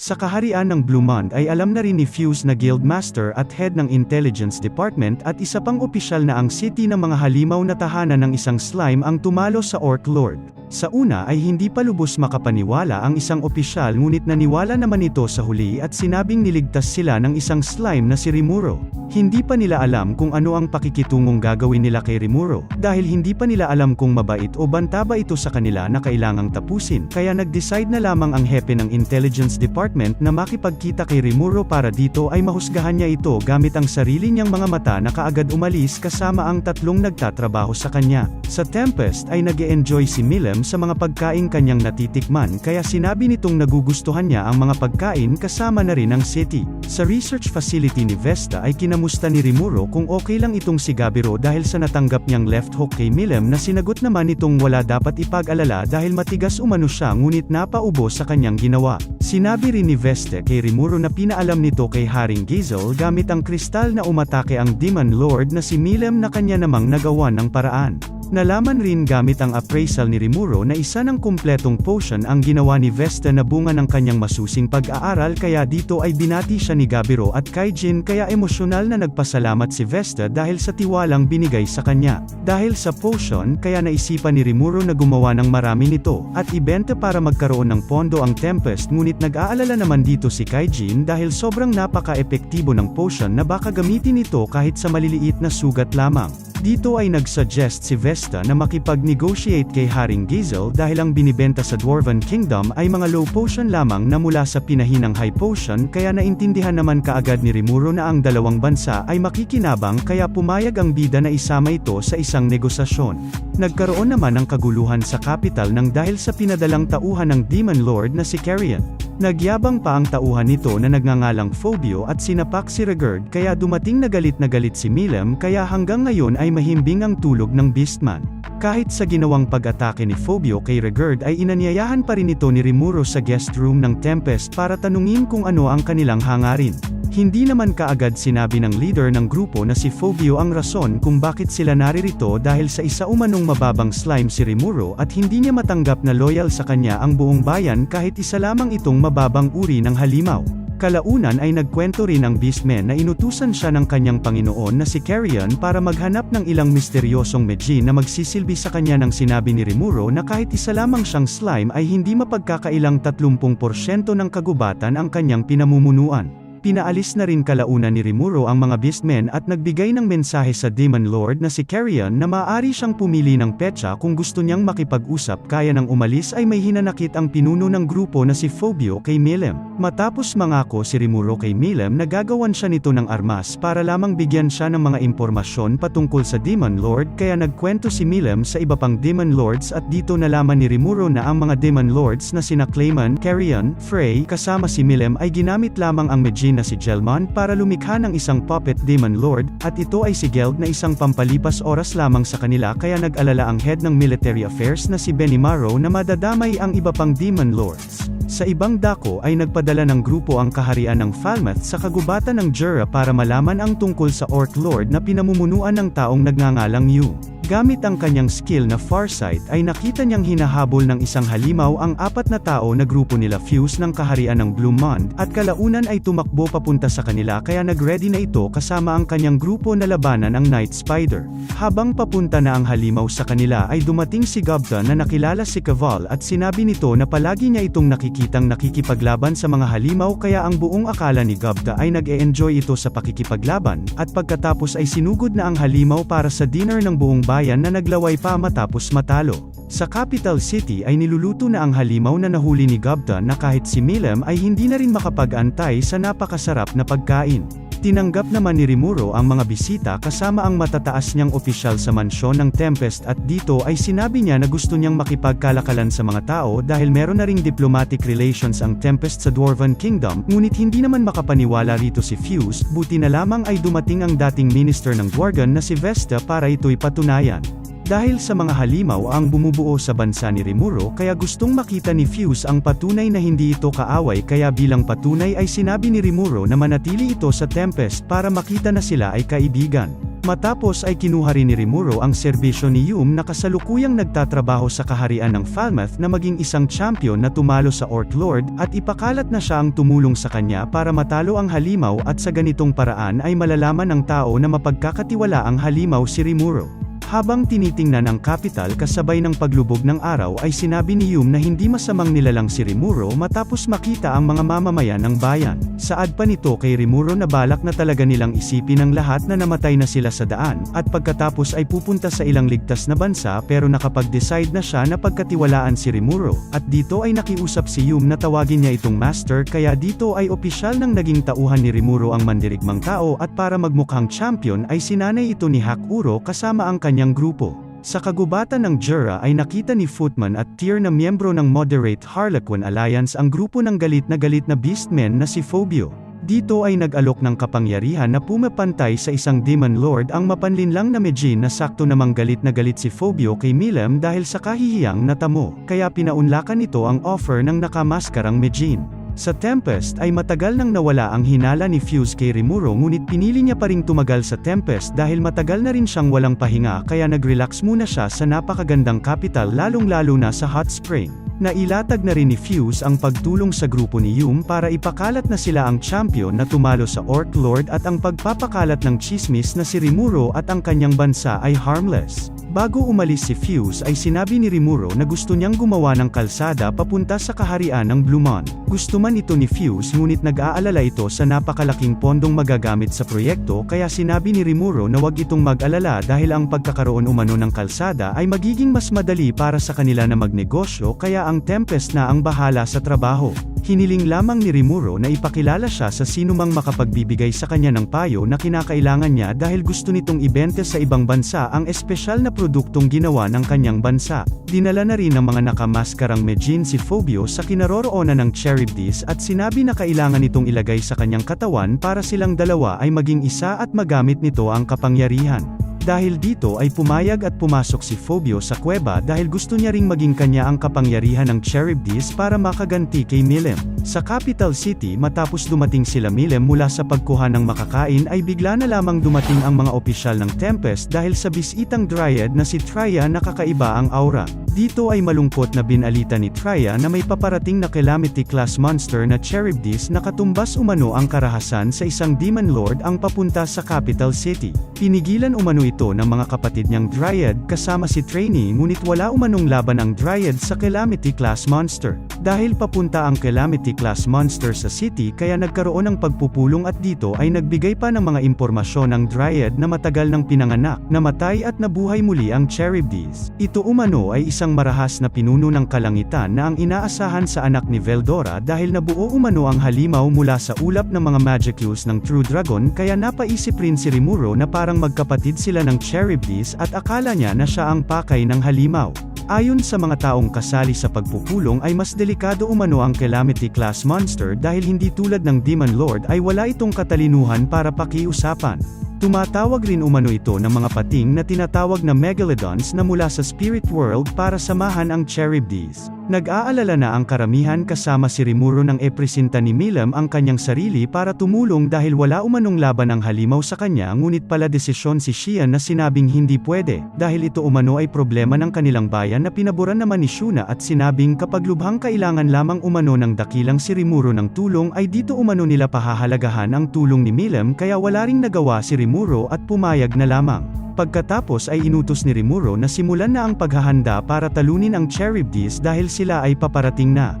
Sa kaharian ng Bluemond ay alam na rin ni Fuse na Guildmaster at head ng Intelligence Department at isa pang opisyal na ang city ng mga halimaw na tahanan ng isang slime ang tumalo sa Orc Lord. Sa una ay hindi pa lubos makapaniwala ang isang opisyal ngunit naniwala naman ito sa huli at sinabing niligtas sila ng isang slime na si Rimuro. Hindi pa nila alam kung ano ang pakikitungong gagawin nila kay Rimuro, dahil hindi pa nila alam kung mabait o banta ba ito sa kanila na kailangang tapusin, kaya nag-decide na lamang ang hepe ng Intelligence Department na makipagkita kay Rimuro para dito ay mahusgahan niya ito gamit ang sarili niyang mga mata na kaagad umalis kasama ang tatlong nagtatrabaho sa kanya. Sa Tempest ay nag-e-enjoy si Milim sa mga pagkain kanyang natitikman kaya sinabi nitong nagugustuhan niya ang mga pagkain kasama na rin ang city. Sa research facility ni Vesta ay kinamusta ni Rimuro kung okay lang itong si Gabiro dahil sa natanggap niyang left hook kay Milim na sinagot naman itong wala dapat ipag-alala dahil matigas umano siya ngunit napaubo sa kanyang ginawa. Sinabi rin ni Vesta kay Rimuro na pinaalam nito kay Haring Gizel gamit ang kristal na umatake ang Demon Lord na si Milim na kanya namang nagawa ng paraan. Nalaman rin gamit ang appraisal ni Rimuro na isa ng kumpletong potion ang ginawa ni Vesta na bunga ng kanyang masusing pag-aaral kaya dito ay binati siya ni Gabiro at Kaijin kaya emosyonal na nagpasalamat si Vesta dahil sa tiwalang binigay sa kanya. Dahil sa potion kaya naisipan ni Rimuro na gumawa ng marami nito at ibenta para magkaroon ng pondo ang Tempest ngunit nag-aalala naman dito si Kaijin dahil sobrang napaka-epektibo ng potion na baka gamitin ito kahit sa maliliit na sugat lamang. Dito ay nagsuggest si Vesta na makipag-negotiate kay Haring Gizel dahil ang binibenta sa Dwarven Kingdom ay mga low potion lamang na mula sa pinahinang high potion kaya naintindihan naman kaagad ni Rimuro na ang dalawang bansa ay makikinabang kaya pumayag ang bida na isama ito sa isang negosasyon. Nagkaroon naman ng kaguluhan sa capital nang dahil sa pinadalang tauhan ng Demon Lord na si Carrion. Nagyabang pa ang tauhan nito na nagngangalang Phobio at sinapak si Regerd kaya dumating na galit si Milim kaya hanggang ngayon ay mahimbing ang tulog ng Beastman. Kahit sa ginawang pag-atake ni Phobio kay Regerd ay inanyayahan pa rin ito ni Rimuro sa guest room ng Tempest para tanungin kung ano ang kanilang hangarin. Hindi naman kaagad sinabi ng leader ng grupo na si Phobio ang rason kung bakit sila naririto dahil sa isa umanong mababang slime si Rimuro at hindi niya matanggap na loyal sa kanya ang buong bayan kahit isa lamang itong mababang uri ng halimaw. Kalaunan ay nagkwento rin ang Beastman na inutusan siya ng kanyang Panginoon na si Carrion para maghanap ng ilang misteryosong Medjin na magsisilbi sa kanya nang sinabi ni Rimuro na kahit isa lamang siyang slime ay hindi mapagkakailang 30% ng kagubatan ang kanyang pinamumunuan. Pinaalis na rin kalaunan ni Rimuru ang mga beastmen at nagbigay ng mensahe sa Demon Lord na si Carrion na maaari siyang pumili ng petsa kung gusto niyang makipag-usap kaya nang umalis ay may hinanakit ang pinuno ng grupo na si Phobio kay Milim. Matapos mangako si Rimuru kay Milim na gagawan siya nito ng armas para lamang bigyan siya ng mga impormasyon patungkol sa Demon Lord kaya nagkwento si Milim sa iba pang Demon Lords at dito nalaman ni Rimuru na ang mga Demon Lords na sina Clayman, Carrion, Frey kasama si Milim ay ginamit lamang ang Majin na si Gelmon para lumikha ng isang puppet Demon Lord, at ito ay si Geld na isang pampalipas oras lamang sa kanila kaya nag-alala ang head ng military affairs na si Benimaru na madadamay ang iba pang Demon Lords. Sa ibang dako ay nagpadala ng grupo ang kaharian ng Falmouth sa kagubatan ng Jura para malaman ang tungkol sa Orc Lord na pinamumunuan ng taong nagngangalang Yu. Gamit ang kanyang skill na Farsight ay nakita niyang hinahabol ng isang halimaw ang 4 na tao na grupo nila Fuse ng kaharian ng Blue Mond, at kalaunan ay tumakbo papunta sa kanila kaya nagready na ito kasama ang kanyang grupo na labanan ang Night Spider. Habang papunta na ang halimaw sa kanila ay dumating si Gobta na nakilala si Caval at sinabi nito na palagi niya itong nakikitang nakikipaglaban sa mga halimaw kaya ang buong akala ni Gobta ay nag-e-enjoy ito sa pakikipaglaban, at pagkatapos ay sinugod na ang halimaw para sa dinner ng buong bayan na naglaway pa matapos matalo. Sa capital city ay niluluto na ang halimaw na nahuli ni Gobta na kahit si Milim ay hindi na rin makapag-antay sa napakasarap na pagkain. Tinanggap naman ni Rimuru ang mga bisita kasama ang matataas niyang opisyal sa mansyon ng Tempest at dito ay sinabi niya na gusto niyang makipagkalakalan sa mga tao dahil meron na ring diplomatic relations ang Tempest sa Dwarven Kingdom, ngunit hindi naman makapaniwala rito si Fuse, buti na lamang ay dumating ang dating minister ng Dwargon na si Vesta para ito'y patunayan. Dahil sa mga halimaw ang bumubuo sa bansa ni Rimuru kaya gustong makita ni Fuse ang patunay na hindi ito kaaway kaya bilang patunay ay sinabi ni Rimuru na manatili ito sa Tempest para makita na sila ay kaibigan. Matapos ay kinuha rin ni Rimuru ang serbisyo ni Yum na kasalukuyang nagtatrabaho sa kaharian ng Falmouth na maging isang champion na tumalo sa Orc Lord at ipakalat na siya ang tumulong sa kanya para matalo ang halimaw at sa ganitong paraan ay malalaman ng tao na mapagkakatiwala ang halimaw si Rimuru. Habang tinitingnan ang capital kasabay ng paglubog ng araw ay sinabi ni Yum na hindi masamang nilalang si Rimuru matapos makita ang mga mamamayan ng bayan. Saad pa nito kay Rimuru na balak na talaga nilang isipin ng lahat na namatay na sila sa daan, at pagkatapos ay pupunta sa ilang ligtas na bansa pero nakapag-decide na siya na pagkatiwalaan si Rimuru, at dito ay nakiusap si Yum na tawagin niya itong master kaya dito ay opisyal ng naging tauhan ni Rimuru ang mandirigmang tao at para magmukhang champion ay sinanay ito ni Hakuro kasama ang kanyang grupo. Sa kagubatan ng Jura ay nakita ni Footman at Tyr na miyembro ng Moderate Harlequin Alliance ang grupo ng galit na beastmen na si Phobio. Dito ay nag-alok ng kapangyarihan na pumapantay sa isang Demon Lord ang mapanlinlang na Majin na sakto namang galit na galit si Phobio kay Milim dahil sa kahihiyang natamo, kaya pinaunlakan nito ang offer ng nakamaskarang Majin. Sa Tempest ay matagal nang nawala ang hinala ni Fuse kay Rimuru ngunit pinili niya pa ring tumagal sa Tempest dahil matagal na rin siyang walang pahinga kaya nag-relax muna siya sa napakagandang capital lalong-lalo na sa Hot Spring. Nailatag na rin ni Fuse ang pagtulong sa grupo ni Yum para ipakalat na sila ang champion na tumalo sa Orc Lord at ang pagpapakalat ng chismis na si Rimuru at ang kanyang bansa ay harmless. Bago umalis si Fuse ay sinabi ni Rimuru na gusto niyang gumawa ng kalsada papunta sa kaharian ng Blue Mond. Gusto man ito ni Fuse ngunit nag-aalala ito sa napakalaking pondong magagamit sa proyekto kaya sinabi ni Rimuru na wag itong mag-alala dahil ang pagkakaroon umano ng kalsada ay magiging mas madali para sa kanila na magnegosyo kaya ang Tempest na ang bahala sa trabaho. Hiniling lamang ni Rimuru na ipakilala siya sa sinumang makapagbibigay sa kanya ng payo na kinakailangan niya dahil gusto nitong ibenta sa ibang bansa ang espesyal na produktong ginawa ng kanyang bansa. Dinala na rin ng mga nakamaskarang Majin si Phobio sa kinaroroonan ng Charybdis at sinabi na kailangan itong ilagay sa kanyang katawan para silang dalawa ay maging isa at magamit nito ang kapangyarihan. Dahil dito ay pumayag at pumasok si Phobio sa kuweba dahil gusto niya ring maging kanya ang kapangyarihan ng Charybdis para makaganti kay Milim. Sa capital city matapos dumating sila Milim mula sa pagkuha ng makakain ay bigla na lamang dumating ang mga opisyal ng Tempest dahil sa bisitang Dryad na si Trya na kakaiba ang aura. Dito ay malungkot na binalita ni Trya na may paparating na Calamity-class monster na Charybdis na katumbas umano ang karahasan sa isang Demon Lord ang papunta sa capital city. Pinigilan umano ito ng mga kapatid niyang Dryad kasama si Trainee ngunit wala umanong laban ang Dryad sa Calamity-class monster. Dahil papunta ang Calamity-class monster sa city kaya nagkaroon ng pagpupulong at dito ay nagbigay pa ng mga impormasyon ang Dryad na matagal nang pinanganak, namatay at nabuhay muli ang Charybdis. Ito umano ay isang marahas na pinuno ng kalangitan na ang inaasahan sa anak ni Veldora dahil nabuo umano ang halimaw mula sa ulap ng mga Magicuse ng True Dragon kaya napaisip rin si Rimuro na parang magkapatid sila ng Charybdis at akala niya na siya ang pakay ng halimaw. Ayon sa mga taong kasali sa pagpupulong ay mas delikado umano ang Calamity-class monster dahil hindi tulad ng Demon Lord ay wala itong katalinuhan para pakiusapan. Tumatawag rin umano ito ng mga pating na tinatawag na Megalodons na mula sa Spirit World para samahan ang Charybdis. Nag-aalala na ang karamihan kasama si Rimuro nang epresenta ni Milam ang kanyang sarili para tumulong dahil wala umanong laban ang halimaw sa kanya ngunit pala desisyon si Xian na sinabing hindi pwede, dahil ito umano ay problema ng kanilang bayan na pinaboran naman ni Shuna at sinabing kapag lubhang kailangan lamang umano ng dakilang si Rimuro ng tulong ay dito umano nila pahahalagahan ang tulong ni Milam kaya wala ring nagawa si Rimuro at pumayag na lamang. Pagkatapos ay inutos ni Rimuro na simulan na ang paghahanda para talunin ang Charybdis dahil sila ay paparating na.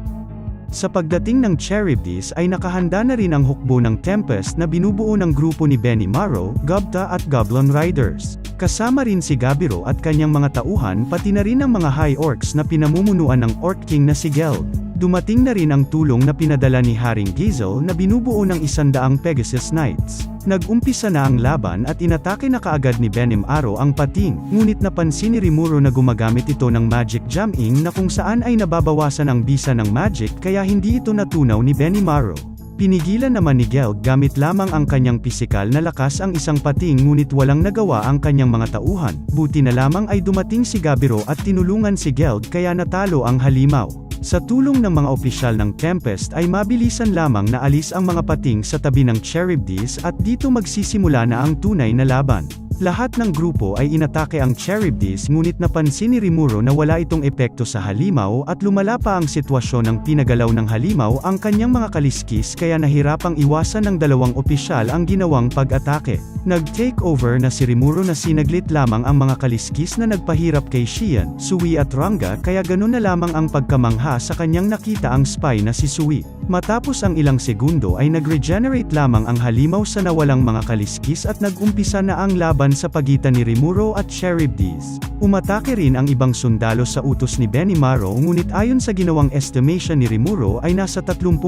Sa pagdating ng Charybdis ay nakahanda na rin ang hukbo ng Tempest na binubuo ng grupo ni Benimaru, Gobta at Goblin Riders. Kasama rin si Gabiro at kanyang mga tauhan pati na rin ang mga High Orcs na pinamumunuan ng Orc King na si Geld. Dumating na rin ang tulong na pinadala ni Haring Gizel na binubuo ng 100 Pegasus Knights. Nag-umpisa na ang laban at inatake na kaagad ni Benimaru ang pating, ngunit napansin ni Rimuro na gumagamit ito ng Magic Jamming na kung saan ay nababawasan ang bisa ng magic kaya hindi ito natunaw ni Benimaru. Pinigilan naman ni Geld gamit lamang ang kanyang pisikal na lakas ang isang pating ngunit walang nagawa ang kanyang mga tauhan, buti na lamang ay dumating si Gabiro at tinulungan si Geld kaya natalo ang halimaw. Sa tulong ng mga opisyal ng Tempest ay mabilisan lamang na alis ang mga pating sa tabi ng Charybdis at dito magsisimula na ang tunay na laban. Lahat ng grupo ay inatake ang Charybdis ngunit napansin ni Rimuro na wala itong epekto sa halimaw at lumala pa ang sitwasyon ng pinagalaw ng halimaw ang kanyang mga kaliskis kaya nahirapang iwasan ng dalawang opisyal ang ginawang pag-atake. Nag-take over na si Rimuro na sinaglit lamang ang mga kaliskis na nagpahirap kay Xian, Sui at Ranga kaya ganun na lamang ang pagkamangha sa kanyang nakita ang spy na si Sui. Matapos ang ilang segundo ay nag-regenerate lamang ang halimaw sa nawalang mga kaliskis at nag-umpisa na ang laban sa pagitan ni Rimuro at Charybdis. Umatake rin ang ibang sundalo sa utos ni Benimaru ngunit ayon sa ginawang estimation ni Rimuro ay nasa 30%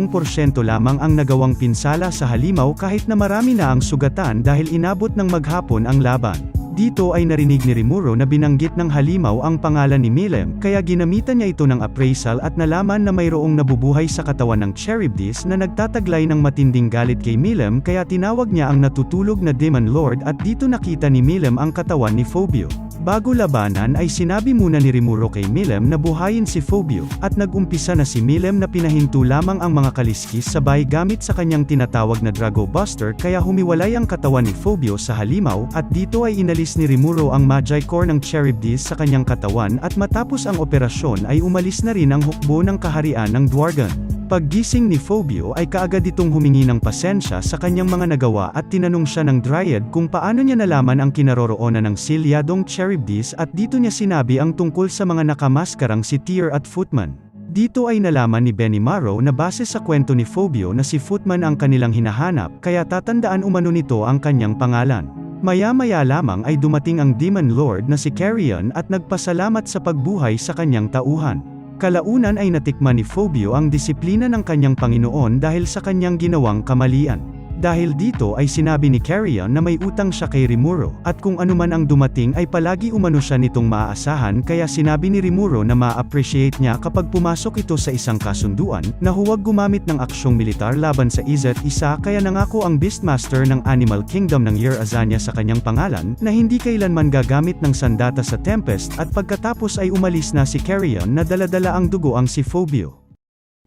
lamang ang nagawang pinsala sa halimaw kahit na marami na ang sugatan dahil inabot ng maghapon ang laban. Dito ay narinig ni Rimuro na binanggit ng halimaw ang pangalan ni Milam, kaya ginamitan niya ito ng appraisal at nalaman na mayroong nabubuhay sa katawan ng Charybdis na nagtataglay ng matinding galit kay Milam kaya tinawag niya ang natutulog na Demon Lord at dito nakita ni Milam ang katawan ni Phobio. Bago labanan ay sinabi muna ni Rimuro kay Milam na buhayin si Phobio, at nag-umpisa na si Milam na pinahinto lamang ang mga kaliskis sabay gamit sa kanyang tinatawag na Drago Buster kaya humiwalay ang katawan ni Phobio sa halimaw, at dito ay inalis ni Rimuro ang Magi Core ng Charybdis sa kanyang katawan at matapos ang operasyon ay umalis na rin ang hukbo ng kaharian ng Dwargon. Paggising ni Phobio ay kaagad itong humingi ng pasensya sa kanyang mga nagawa at tinanong siya ng Dryad kung paano niya nalaman ang kinaroroonan ng silyadong Charybdis at dito niya sinabi ang tungkol sa mga nakamaskarang si Tyr at Footman. Dito ay nalaman ni Benimaru na base sa kwento ni Phobio na si Footman ang kanilang hinahanap kaya tatandaan umano nito ang kanyang pangalan. Maya-maya lamang ay dumating ang Demon Lord na si Carrion at nagpasalamat sa pagbuhay sa kanyang tauhan. Kalaunan ay natikman ni Phobio ang disiplina ng kanyang Panginoon dahil sa kanyang ginawang kamalian. Dahil dito ay sinabi ni Carrion na may utang siya kay Rimuro, at kung anuman ang dumating ay palagi umano siya nitong maaasahan kaya sinabi ni Rimuro na ma-appreciate niya kapag pumasok ito sa isang kasunduan, na huwag gumamit ng aksyong militar laban sa isa't isa kaya nangako ang Beastmaster ng Animal Kingdom ng Yer Azania sa kanyang pangalan, na hindi kailanman gagamit ng sandata sa Tempest at pagkatapos ay umalis na si Carrion na daladala ang dugo ang si Phobio.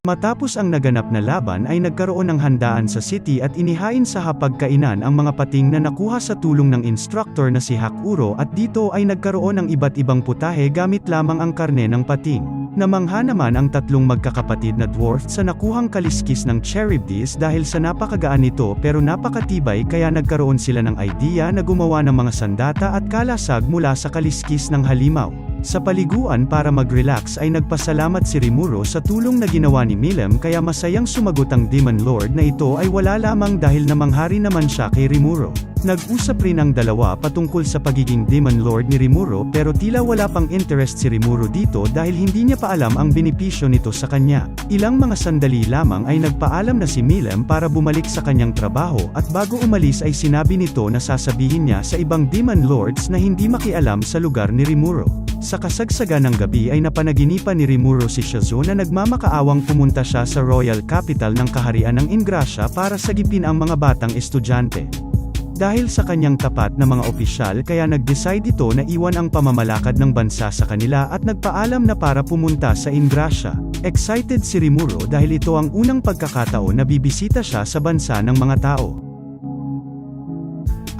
Matapos ang naganap na laban ay nagkaroon ng handaan sa city at inihain sa hapagkainan ang mga pating na nakuha sa tulong ng instructor na si Hakuro at dito ay nagkaroon ng iba't ibang putahe gamit lamang ang karne ng pating. Namangha naman ang tatlong magkakapatid na dwarf sa nakuhang kaliskis ng Charybdis dahil sa napakagaan nito pero napakatibay kaya nagkaroon sila ng idea na gumawa ng mga sandata at kalasag mula sa kaliskis ng halimaw. Sa paliguan para mag-relax ay nagpasalamat si Rimuro sa tulong na ginawa ni Milim kaya masayang sumagot ang Demon Lord na ito ay wala lamang dahil namanghari naman siya kay Rimuro. Nag-usap rin ang dalawa patungkol sa pagiging Demon Lord ni Rimuro pero tila wala pang interest si Rimuro dito dahil hindi niya pa alam ang benepisyo nito sa kanya. Ilang mga sandali lamang ay nagpaalam na si Milim para bumalik sa kanyang trabaho at bago umalis ay sinabi nito na sasabihin niya sa ibang Demon Lords na hindi makialam sa lugar ni Rimuro. Sa kasagsagan ng gabi ay napanaginipan ni Rimuro si Shizuo na nagmamakaawang pumunta siya sa Royal Capital ng Kaharian ng Ingrasya para sagipin ang mga batang estudyante. Dahil sa kanyang tapat na mga opisyal kaya nag-decide ito na iwan ang pamamalakad ng bansa sa kanila at nagpaalam na para pumunta sa Ingrasya. Excited si Rimuro dahil ito ang unang pagkakataon na bibisita siya sa bansa ng mga tao.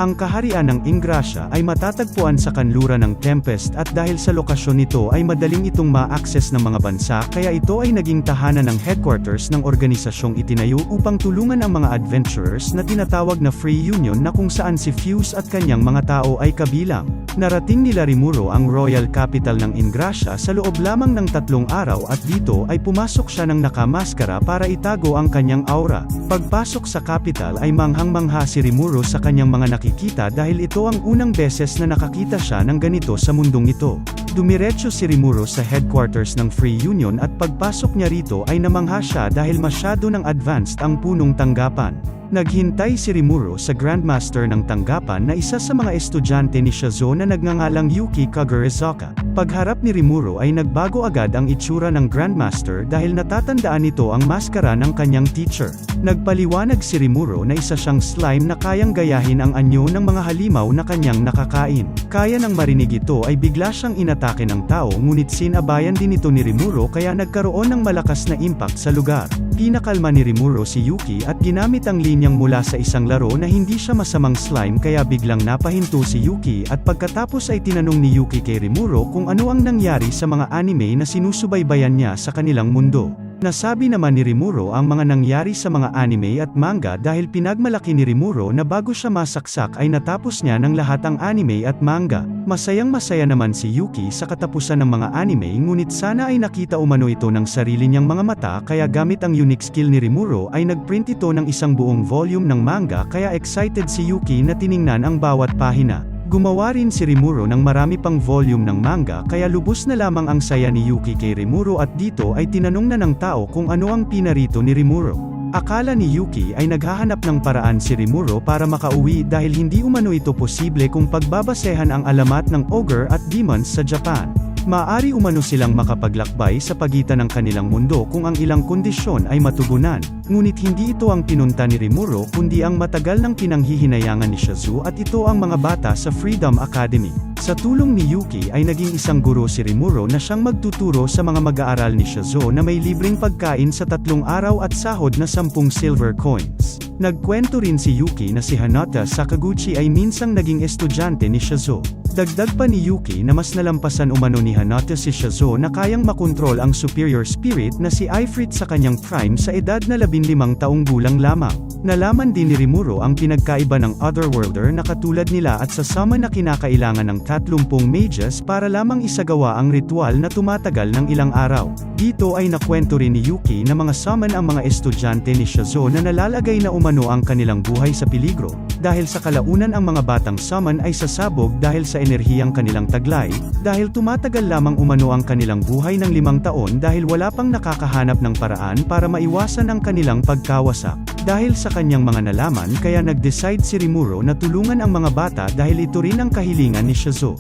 Ang kaharian ng Ingrasya ay matatagpuan sa kanluran ng Tempest at dahil sa lokasyon nito ay madaling itong ma-access ng mga bansa kaya ito ay naging tahanan ng headquarters ng organisasyong itinayo upang tulungan ang mga adventurers na tinatawag na Free Union na kung saan si Fuse at kanyang mga tao ay kabilang. Narating nila Rimuro ang Royal Capital ng Ingrasya sa loob lamang ng 3 araw at dito ay pumasok siya ng nakamaskara para itago ang kanyang aura. Pagpasok sa capital ay manghang-mangha si Rimuro sa kanyang mga nakikita dahil ito ang unang beses na nakakita siya ng ganito sa mundong ito. Dumiretso si Rimuro sa headquarters ng Free Union at pagpasok niya rito ay namangha siya dahil masyado ng advanced ang punong tanggapan. Naghintay si Rimuro sa Grandmaster ng tanggapan na isa sa mga estudyante ni Shizuo na nagngangalang Yuki Kagurazoka. Pagharap ni Rimuro ay nagbago agad ang itsura ng Grandmaster dahil natatandaan nito ang maskara ng kanyang teacher. Nagpaliwanag si Rimuro na isa siyang slime na kayang gayahin ang anyo ng mga halimaw na kanyang nakakain. Kaya nang marinig ito ay bigla siyang inatake ng tao ngunit sinabayan din ito ni Rimuro kaya nagkaroon ng malakas na impact sa lugar. Pinakalma ni Rimuro si Yuki at ginamit ang linyang mula sa isang laro na hindi siya masamang slime kaya biglang napahinto si Yuki at pagkatapos ay tinanong ni Yuki kay Rimuro kung ano ang nangyari sa mga anime na sinusubaybayan niya sa kanilang mundo. Nasabi naman ni Rimuro ang mga nangyari sa mga anime at manga dahil pinagmalaki ni Rimuro na bago siya masaksak ay natapos niya ng lahat ang anime at manga. Masayang-masaya naman si Yuki sa katapusan ng mga anime ngunit sana ay nakita umano ito ng sarili niyang mga mata kaya gamit ang unique skill ni Rimuro ay nagprint ito ng isang buong volume ng manga kaya excited si Yuki na tiningnan ang bawat pahina. Gumawa rin si Rimuro ng marami pang volume ng manga kaya lubos na lamang ang saya ni Yuki kay Rimuro at dito ay tinanong na ng tao kung ano ang pinarito ni Rimuro. Akala ni Yuki ay naghahanap ng paraan si Rimuro para makauwi dahil hindi umano ito posible kung pagbabasehan ang alamat ng ogre at demons sa Japan. Maaari umano silang makapaglakbay sa pagitan ng kanilang mundo kung ang ilang kondisyon ay matugunan, ngunit hindi ito ang pinunta ni Rimuro kundi ang matagal ng pinanghihinayangan ni Shizuo at ito ang mga bata sa Freedom Academy. Sa tulong ni Yuki ay naging isang guro si Rimuro na siyang magtuturo sa mga mag-aaral ni Shizuo na may libreng pagkain sa 3 araw at sahod na 10 silver coins. Nagkwento rin si Yuki na si Hanata Sakaguchi ay minsang naging estudyante ni Shizuo. Dagdag pa ni Yuki na mas nalampasan umano ni Hanata si Shizuo na kayang makontrol ang superior spirit na si Ifrit sa kanyang prime sa edad na 15 taong gulang lamang. Nalaman din ni Rimuro ang pinagkaiba ng Otherworlder na katulad nila at sa summon na kinakailangan ng 30 mages para lamang isagawa ang ritual na tumatagal ng ilang araw. Dito ay nakwento rin ni Yuki na mga summon ang mga estudyante ni Shizuo na nalalagay na umano ang kanilang buhay sa peligro, dahil sa kalaunan ang mga batang summon ay sasabog dahil sa enerhiyang kanilang taglay, dahil tumatagal lamang umano ang kanilang buhay ng 5 taon dahil wala pang nakakahanap ng paraan para maiwasan ang kanilang pagkawasak. Dahil sa kanyang mga nalaman kaya nag-decide si Rimuro na tulungan ang mga bata dahil ito rin ang kahilingan ni Shizuo.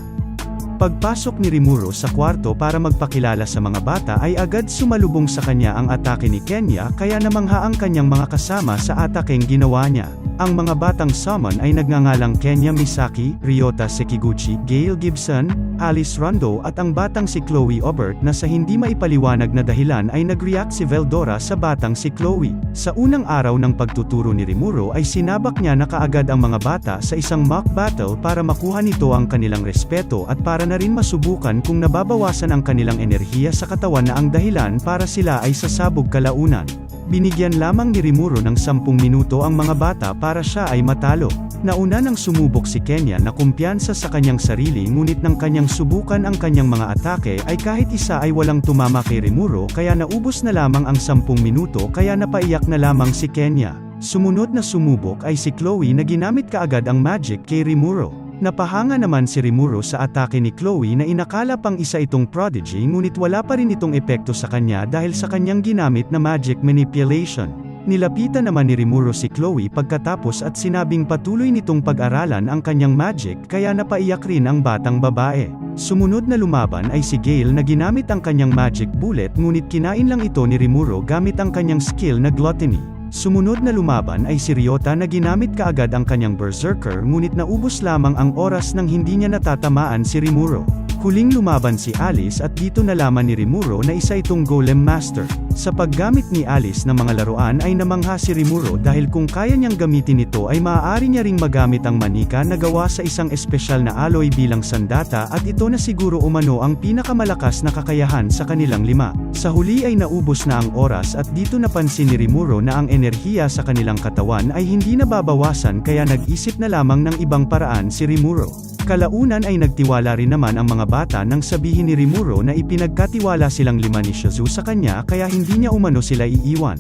Pagpasok ni Rimuro sa kwarto para magpakilala sa mga bata ay agad sumalubong sa kanya ang atake ni Kenya kaya namangha ang kanyang mga kasama sa atakeng ginawa niya. Ang mga batang summon ay nagngangalang Kenya Misaki, Ryota Sekiguchi, Gail Gibson, Alice Rondo at ang batang si Chloe Obert na sa hindi maipaliwanag na dahilan ay nag-react si Veldora sa batang si Chloe. Sa unang araw ng pagtuturo ni Rimuro ay sinabak niya na kaagad ang mga bata sa isang mock battle para makuha nito ang kanilang respeto at para na rin masubukan kung nababawasan ang kanilang enerhiya sa katawan na ang dahilan para sila ay sasabog kalaunan. Binigyan lamang ni Rimuro ng 10 minuto ang mga bata para siya ay matalo. Nauna nang sumubok si Kenya na kumpiyansa sa kanyang sarili ngunit nang kanyang subukan ang kanyang mga atake ay kahit isa ay walang tumama kay Rimuro kaya naubos na lamang ang 10 minuto kaya napaiyak na lamang si Kenya. Sumunod na sumubok ay si Chloe na ginamit kaagad ang magic kay Rimuro. Napahanga naman si Rimuro sa atake ni Chloe na inakala pang isa itong prodigy ngunit wala pa rin itong epekto sa kanya dahil sa kanyang ginamit na magic manipulation. Nilapitan naman ni Rimuro si Chloe pagkatapos at sinabing patuloy nitong pag-aralan ang kanyang magic kaya napaiyak rin ang batang babae. Sumunod na lumaban ay si Gale na ginamit ang kanyang magic bullet ngunit kinain lang ito ni Rimuro gamit ang kanyang skill na gluttony. Sumunod na lumaban ay si Ryota na ginamit kaagad ang kanyang berserker ngunit naubos lamang ang oras nang hindi niya natatamaan si Rimuro. Huling lumaban si Alice at dito nalaman ni Rimuro na isa itong Golem Master. Sa paggamit ni Alice ng mga laruan ay namangha si Rimuro dahil kung kaya niyang gamitin ito ay maaari niya ring magamit ang manika na gawa sa isang espesyal na alloy bilang sandata at ito na siguro umano ang pinakamalakas na kakayahan sa kanilang 5. Sa huli ay naubos na ang oras at dito napansin ni Rimuro na ang enerhiya sa kanilang katawan ay hindi nababawasan kaya nag-isip na lamang ng ibang paraan si Rimuro. Kalaunan ay nagtiwala rin naman ang mga bata nang sabihin ni Rimuro na ipinagkatiwala silang 5 ni Shizu sa kanya kaya hindi niya umano sila iiwan.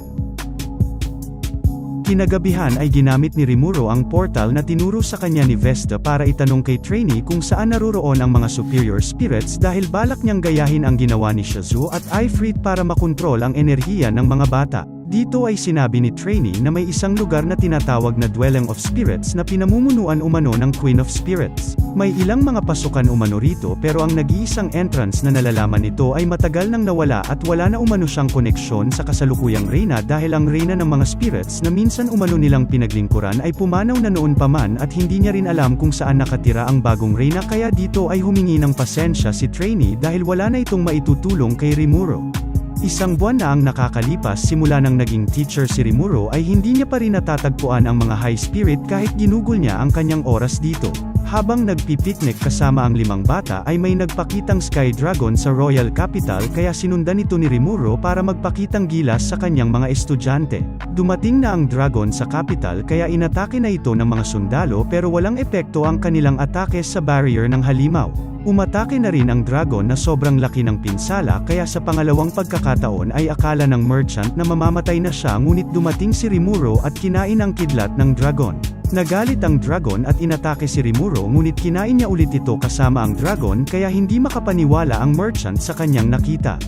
Kinagabihan ay ginamit ni Rimuro ang portal na tinuro sa kanya ni Vesta para itanong kay Trainee kung saan naroroon ang mga superior spirits dahil balak niyang gayahin ang ginawa ni Shizu at Ifrit para makontrol ang enerhiya ng mga bata. Dito ay sinabi ni Trainee na may isang lugar na tinatawag na Dwelling of Spirits na pinamumunuan umano ng Queen of Spirits. May ilang mga pasukan umano rito pero ang nag-iisang entrance na nalalaman nito ay matagal nang nawala at wala na umano siyang koneksyon sa kasalukuyang reyna dahil ang reyna ng mga spirits na minsan umano nilang pinaglingkuran ay pumanaw na noon pa man at hindi niya rin alam kung saan nakatira ang bagong reyna kaya dito ay humingi ng pasensya si Trainee dahil wala na itong maitutulong kay Rimuro. Isang buwan na ang nakakalipas simula nang naging teacher si Rimuro ay hindi niya pa rin natatagpuan ang mga high spirit kahit ginugol niya ang kanyang oras dito. Habang nagpipiknik kasama ang 5 bata ay may nagpakitang Sky Dragon sa Royal Capital kaya sinundan ito ni Rimuro para magpakitang gilas sa kanyang mga estudyante. Dumating na ang dragon sa capital kaya inatake na ito ng mga sundalo pero walang epekto ang kanilang atake sa barrier ng halimaw. Umatake na rin ang dragon na sobrang laki ng pinsala kaya sa pangalawang pagkakataon ay akala ng merchant na mamamatay na siya ngunit dumating si Rimuro at kinain ang kidlat ng dragon. Nagalit ang dragon at inatake si Rimuro ngunit kinain niya ulit ito kasama ang dragon kaya hindi makapaniwala ang merchant sa kanyang nakita.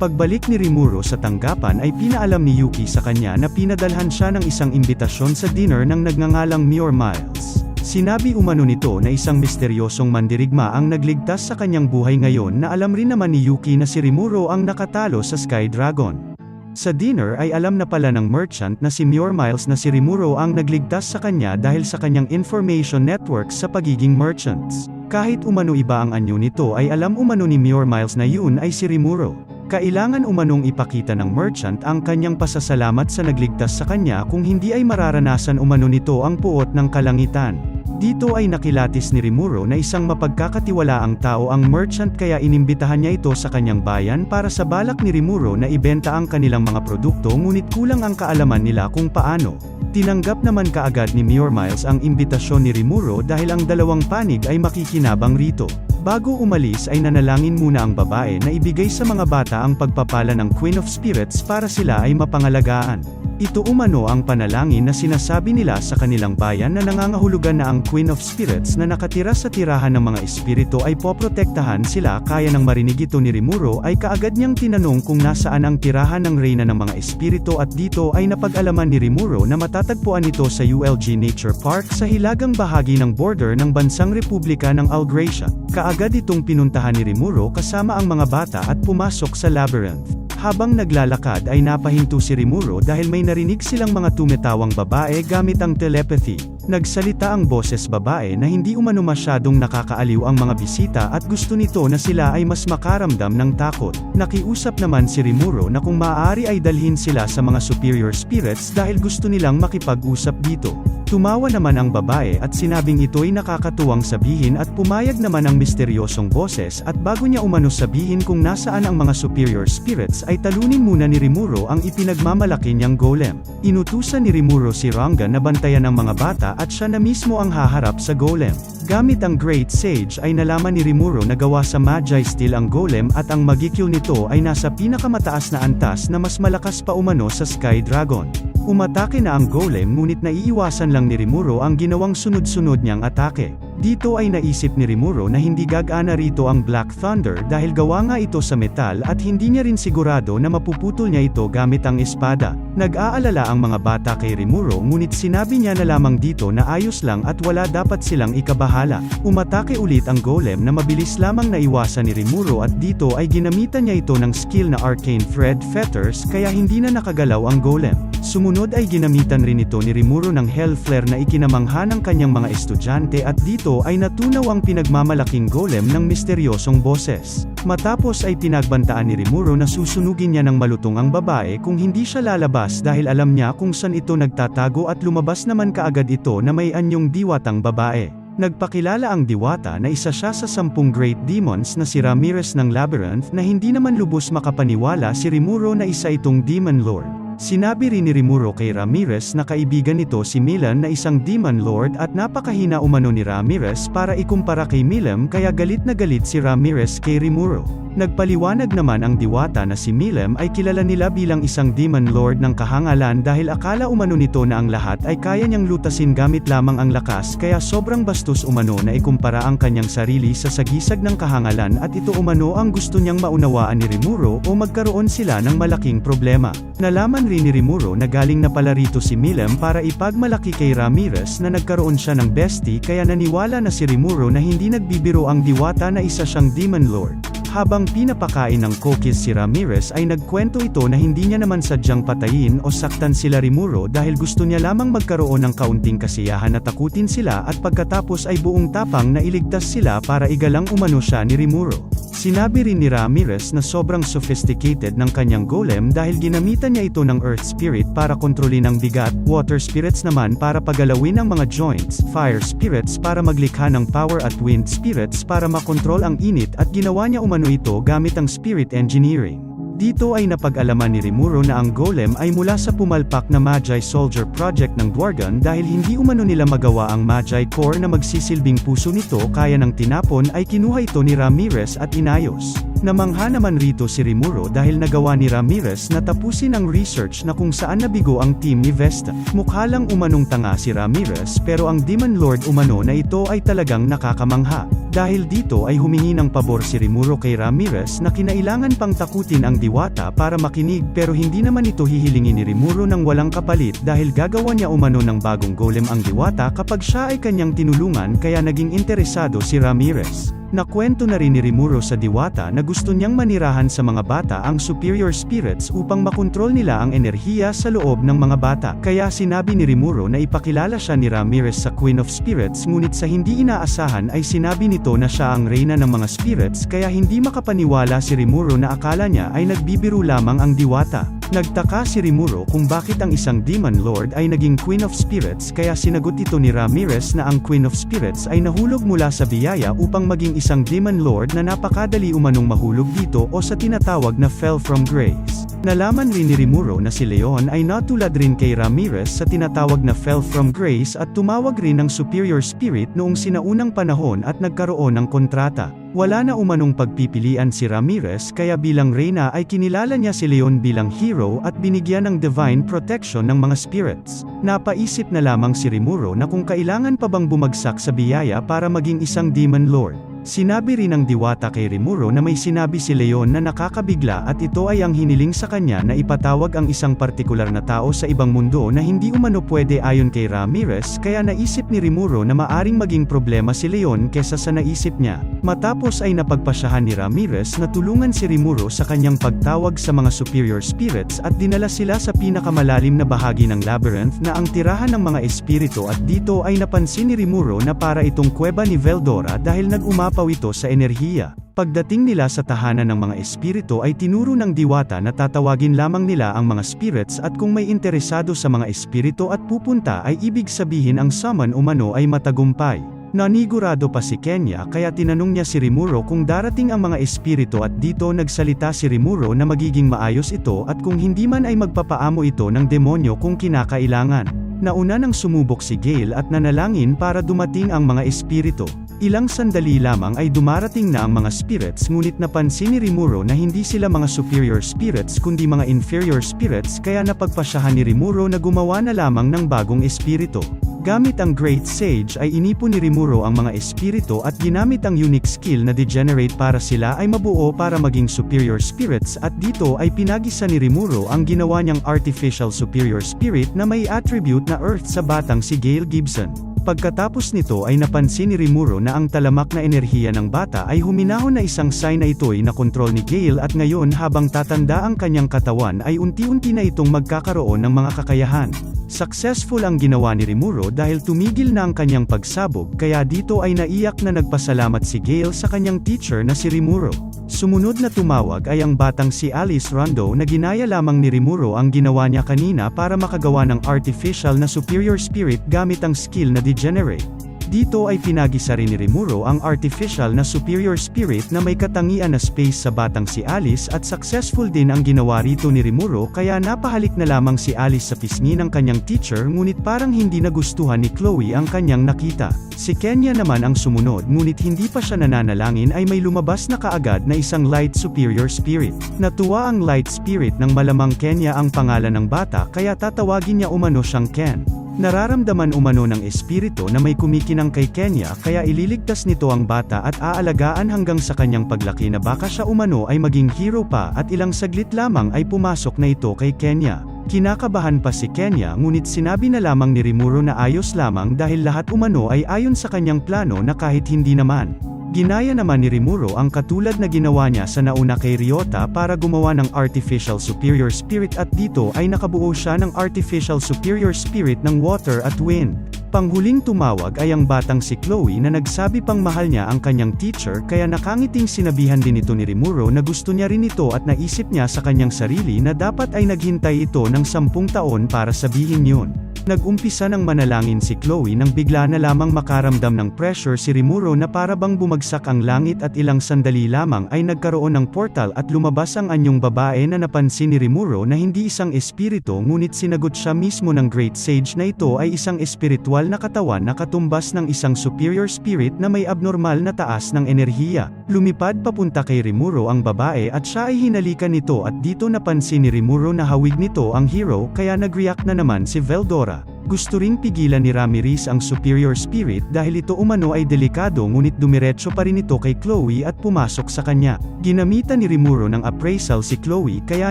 Pagbalik ni Rimuro sa tanggapan ay pinaalam ni Yuki sa kanya na pinadalhan siya ng isang imbitasyon sa dinner ng nagngangalang Muir Miles. Sinabi umano nito na isang misteryosong mandirigma ang nagligtas sa kanyang buhay ngayon na alam rin naman ni Yuki na si Rimuro ang nakatalo sa Sky Dragon. Sa dinner ay alam na pala ng merchant na si Muir Miles na si Rimuro ang nagligtas sa kanya dahil sa kanyang information network sa pagiging merchants. Kahit umano iba ang anyo nito ay alam umano ni Muir Miles na yun ay si Rimuro. Kailangan umanong ipakita ng merchant ang kanyang pasasalamat sa nagligtas sa kanya kung hindi ay mararanasan umano nito ang puot ng kalangitan. Dito ay nakilatis ni Rimuro na isang mapagkakatiwalaang tao ang merchant kaya inimbitahan niya ito sa kanyang bayan para sa balak ni Rimuro na ibenta ang kanilang mga produkto ngunit kulang ang kaalaman nila kung paano. Tinanggap naman kaagad ni Muir Miles ang imbitasyon ni Rimuro dahil ang dalawang panig ay makikinabang rito. Bago umalis ay nanalangin muna ang babae na ibigay sa mga bata ang pagpapala ng Queen of Spirits para sila ay mapangalagaan. Ito umano ang panalangin na sinasabi nila sa kanilang bayan na nangangahulugan na ang Queen of Spirits na nakatira sa tirahan ng mga espiritu ay poprotektahan sila. Kaya nang marinig ito ni Rimuro ay kaagad niyang tinanong kung nasaan ang tirahan ng reyna ng mga espiritu at dito ay napag-alaman ni Rimuro na matatagpuan ito sa ULG Nature Park sa hilagang bahagi ng border ng Bansang Republika ng Algracia. Kaagad itong pinuntahan ni Rimuro kasama ang mga bata at pumasok sa labyrinth. Habang naglalakad ay napahinto si Rimuro dahil may narinig silang mga tumitawang babae gamit ang telepathy. Nagsalita ang boses babae na hindi umano masyadong nakakaaliw ang mga bisita at gusto nito na sila ay mas makaramdam ng takot. Nakiusap naman si Rimuro na kung maaari ay dalhin sila sa mga superior spirits dahil gusto nilang makipag-usap dito. Tumawa naman ang babae at sinabing ito'y nakakatuwang sabihin at pumayag naman ang misteryosong boses at bago niya umano sabihin kung nasaan ang mga superior spirits ay talunin muna ni Rimuro ang ipinagmamalaki niyang golem. Inutusan ni Rimuro si Ranga na bantayan ang mga bata at siya na mismo ang haharap sa golem. Gamit ang Great Sage ay nalaman ni Rimuro na gawa sa Magi Steel ang golem at ang magikil nito ay nasa pinakamataas na antas na mas malakas pa umano sa Sky Dragon. Umatake na ang golem ngunit naiiwasan lang ni Rimuro ang ginawang sunod-sunod niyang atake. Dito ay naisip ni Rimuro na hindi gagana rito ang Black Thunder dahil gawa nga ito sa metal at hindi niya rin sigurado na mapuputol niya ito gamit ang espada. Nag-aalala ang mga bata kay Rimuro ngunit sinabi niya na lamang dito na ayos lang at wala dapat silang ikabahala. Umatake ulit ang golem na mabilis lamang naiwasan ni Rimuro at dito ay ginamitan niya ito ng skill na Arcane Thread Fetters kaya hindi na nakagalaw ang golem. Sumunod ay ginamitan rin ito ni Rimuro ng Hell Flare na ikinamangha ng kanyang mga estudyante at dito ay natunaw ang pinagmamalaking golem ng misteryosong boses. Matapos ay pinagbantaan ni Rimuro na susunugin niya ng malutong ang babae kung hindi siya lalabas dahil alam niya kung saan ito nagtatago at lumabas naman kaagad ito na may anyong diwatang babae. Nagpakilala ang diwata na isa siya sa 10 Great Demons na si Ramirez ng Labyrinth na hindi naman lubos makapaniwala si Rimuro na isa itong Demon Lord. Sinabi rin ni Rimuro kay Ramirez na kaibigan nito si Milan na isang Demon Lord at napakahina umano ni Ramirez para ikumpara kay Milam kaya galit na galit si Ramirez kay Rimuro. Nagpaliwanag naman ang diwata na si Milam ay kilala nila bilang isang Demon Lord ng kahangalan dahil akala umano nito na ang lahat ay kaya niyang lutasin gamit lamang ang lakas kaya sobrang bastos umano na ikumpara ang kanyang sarili sa sagisag ng kahangalan at ito umano ang gusto niyang maunawaan ni Rimuro o magkaroon sila ng malaking problema. Nalaman rin ni Rimuro na galing na pala rito si Milam para ipagmalaki kay Ramirez na nagkaroon siya ng bestie kaya naniwala na si Rimuro na hindi nagbibiro ang diwata na isa siyang Demon Lord. Habang pinapakain ng cookies si Ramirez ay nagkwento ito na hindi niya naman sadyang patayin o saktan sila Rimuro dahil gusto niya lamang magkaroon ng kaunting kasiyahan na takutin sila at pagkatapos ay buong tapang na iligtas sila para igalang umano siya ni Rimuro. Sinabi rin ni Ramirez na sobrang sophisticated ng kanyang golem dahil ginamitan niya ito ng Earth Spirit para kontrolin ang bigat, Water Spirits naman para pagalawin ang mga joints, Fire Spirits para maglikha ng power at Wind Spirits para makontrol ang init at ginawa niya umano ito gamit ang Spirit Engineering. Dito ay napag-alaman ni Rimuro na ang golem ay mula sa pumalpak na Magi Soldier project ng Dwargon dahil hindi umano nila magawa ang Magi Core na magsisilbing puso nito kaya ng tinapon ay kinuha ito ni Ramirez at inayos. Namangha naman rito si Rimuro dahil nagawa ni Ramirez na tapusin ang research na kung saan nabigo ang team ni Vesta. Mukha lang umanong tanga si Ramirez pero ang Demon Lord umano na ito ay talagang nakakamangha. Dahil dito ay humingi ng pabor si Rimuro kay Ramirez na kinailangan pang takutin ang diwata para makinig pero hindi naman ito hihilingin ni Rimuro ng walang kapalit dahil gagawa niya umano ng bagong golem ang diwata kapag siya ay kanyang tinulungan kaya naging interesado si Ramirez. Nakwento na rin ni Rimuro sa diwata na gusto niyang manirahan sa mga bata ang superior spirits upang makontrol nila ang enerhiya sa loob ng mga bata. Kaya sinabi ni Rimuro na ipakilala siya ni Ramirez sa Queen of Spirits ngunit sa hindi inaasahan ay sinabi nito na siya ang reyna ng mga spirits kaya hindi makapaniwala si Rimuro na akala niya ay nagbibiro lamang ang diwata. Nagtaka si Rimuro kung bakit ang isang Demon Lord ay naging Queen of Spirits kaya sinagot ito ni Ramirez na ang Queen of Spirits ay nahulog mula sa biyaya upang maging isang Demon Lord na napakadali umanong mahulog dito o sa tinatawag na fell from grace. Nalaman rin ni Rimuro na si Leon ay natulad rin kay Ramirez sa tinatawag na fell from grace at tumawag rin ng superior spirit noong sinaunang panahon at nagkaroon ng kontrata. Wala na umanong pagpipilian si Ramirez kaya bilang reyna ay kinilala niya si Leon bilang hero at binigyan ng divine protection ng mga spirits. Napaisip na lamang si Rimuro na kung kailangan pa bang bumagsak sa biyaya para maging isang Demon Lord. Sinabi rin ng diwata kay Rimuro na may sinabi si Leon na nakakabigla at ito ay ang hiniling sa kanya na ipatawag ang isang partikular na tao sa ibang mundo na hindi umano pwede ayon kay Ramirez kaya naisip ni Rimuro na maaring maging problema si Leon kesa sa naisip niya. Matapos ay napagpasyahan ni Ramirez na tulungan si Rimuro sa kanyang pagtawag sa mga superior spirits at dinala sila sa pinakamalalim na bahagi ng labyrinth na ang tirahan ng mga espiritu at dito ay napansin ni Rimuro na para itong kuweba ni Veldora dahil nag-umapaw ito sa enerhiya. Pagdating nila sa tahanan ng mga espiritu ay tinuro ng diwata na tatawagin lamang nila ang mga spirits at kung may interesado sa mga espiritu at pupunta ay ibig sabihin ang summon umano ay matagumpay. Nanigurado pa si Kenya kaya tinanong niya si Rimuro kung darating ang mga espiritu at dito nagsalita si Rimuro na magiging maayos ito at kung hindi man ay magpapaamo ito ng demonyo kung kinakailangan. Nauna nang sumubok si Gale at nanalangin para dumating ang mga espiritu. Ilang sandali lamang ay dumarating na ang mga spirits, ngunit napansin ni Rimuro na hindi sila mga superior spirits kundi mga inferior spirits, kaya napagpasyahan ni Rimuro na gumawa na lamang ng bagong espiritu. Gamit ang Great Sage ay inipon ni Rimuro ang mga espiritu at ginamit ang unique skill na Degenerate para sila ay mabuo para maging superior spirits, at dito ay pinagisa ni Rimuro ang ginawa niyang artificial superior spirit na may attribute na Earth sa batang si Gale Gibson. Pagkatapos nito ay napansin ni Rimuro na ang talamak na enerhiya ng bata ay huminahon na isang sign na ito'y nakontrol ni Gale, at ngayon habang tatanda ang kanyang katawan ay unti-unti na itong magkakaroon ng mga kakayahan. Successful ang ginawa ni Rimuro dahil tumigil na ang kanyang pagsabog, kaya dito ay naiyak na nagpasalamat si Gale sa kanyang teacher na si Rimuro. Sumunod na tumawag ay ang batang si Alice Rondo na ginaya lamang ni Rimuro ang ginawa niya kanina para makagawa ng artificial na superior spirit gamit ang skill na Degenerate. Dito ay pinagisa rin ni Rimuro ang artificial na superior spirit na may katangian na space sa batang si Alice, at successful din ang ginawa rito ni Rimuro, kaya napahalik na lamang si Alice sa pisngi ng kanyang teacher, ngunit parang hindi nagustuhan ni Chloe ang kanyang nakita. Si Kenya naman ang sumunod, ngunit hindi pa siya nananalangin ay may lumabas na kaagad na isang light superior spirit. Natuwa ang light spirit nang malamang Kenya ang pangalan ng bata, kaya tatawagin niya umano siyang Ken. Nararamdaman umano ng espiritu na may kumikinang kay Kenya, kaya ililigtas nito ang bata at aalagaan hanggang sa kanyang paglaki na baka siya umano ay maging hero pa, at ilang saglit lamang ay pumasok na ito kay Kenya. Kinakabahan pa si Kenya, ngunit sinabi na lamang ni Rimuro na ayos lamang dahil lahat umano ay ayon sa kanyang plano na kahit hindi naman. Ginaya naman ni Rimuro ang katulad na ginawa niya sa nauna kay Ryota para gumawa ng artificial superior spirit, at dito ay nakabuo siya ng artificial superior spirit ng water at wind. Panghuling tumawag ay ang batang si Chloe na nagsabi pang mahal niya ang kanyang teacher, kaya nakangiting sinabihan din ito ni Rimuro na gusto niya rin ito, at naisip niya sa kanyang sarili na dapat ay naghintay ito ng 10 taon para sabihin yun. Nag-umpisa ng manalangin si Chloe nang bigla na lamang makaramdam ng pressure si Rimuro na para bang bumagsak ang langit, at ilang sandali lamang ay nagkaroon ng portal at lumabas ang anyong babae na napansin ni Rimuro na hindi isang espiritu, ngunit sinagot siya mismo ng Great Sage na ito ay isang espiritual na katawan na katumbas ng isang superior spirit na may abnormal na taas ng enerhiya. Lumipad papunta kay Rimuro ang babae at siya ay hinalikan nito, at dito napansin ni Rimuro na hawig nito ang hero, kaya nag-react na naman si Veldora. Gusto ring pigilan ni Ramirez ang superior spirit dahil ito umano ay delikado, ngunit dumiretso pa rin ito kay Chloe at pumasok sa kanya. Ginamitan ni Rimuro ng appraisal si Chloe, kaya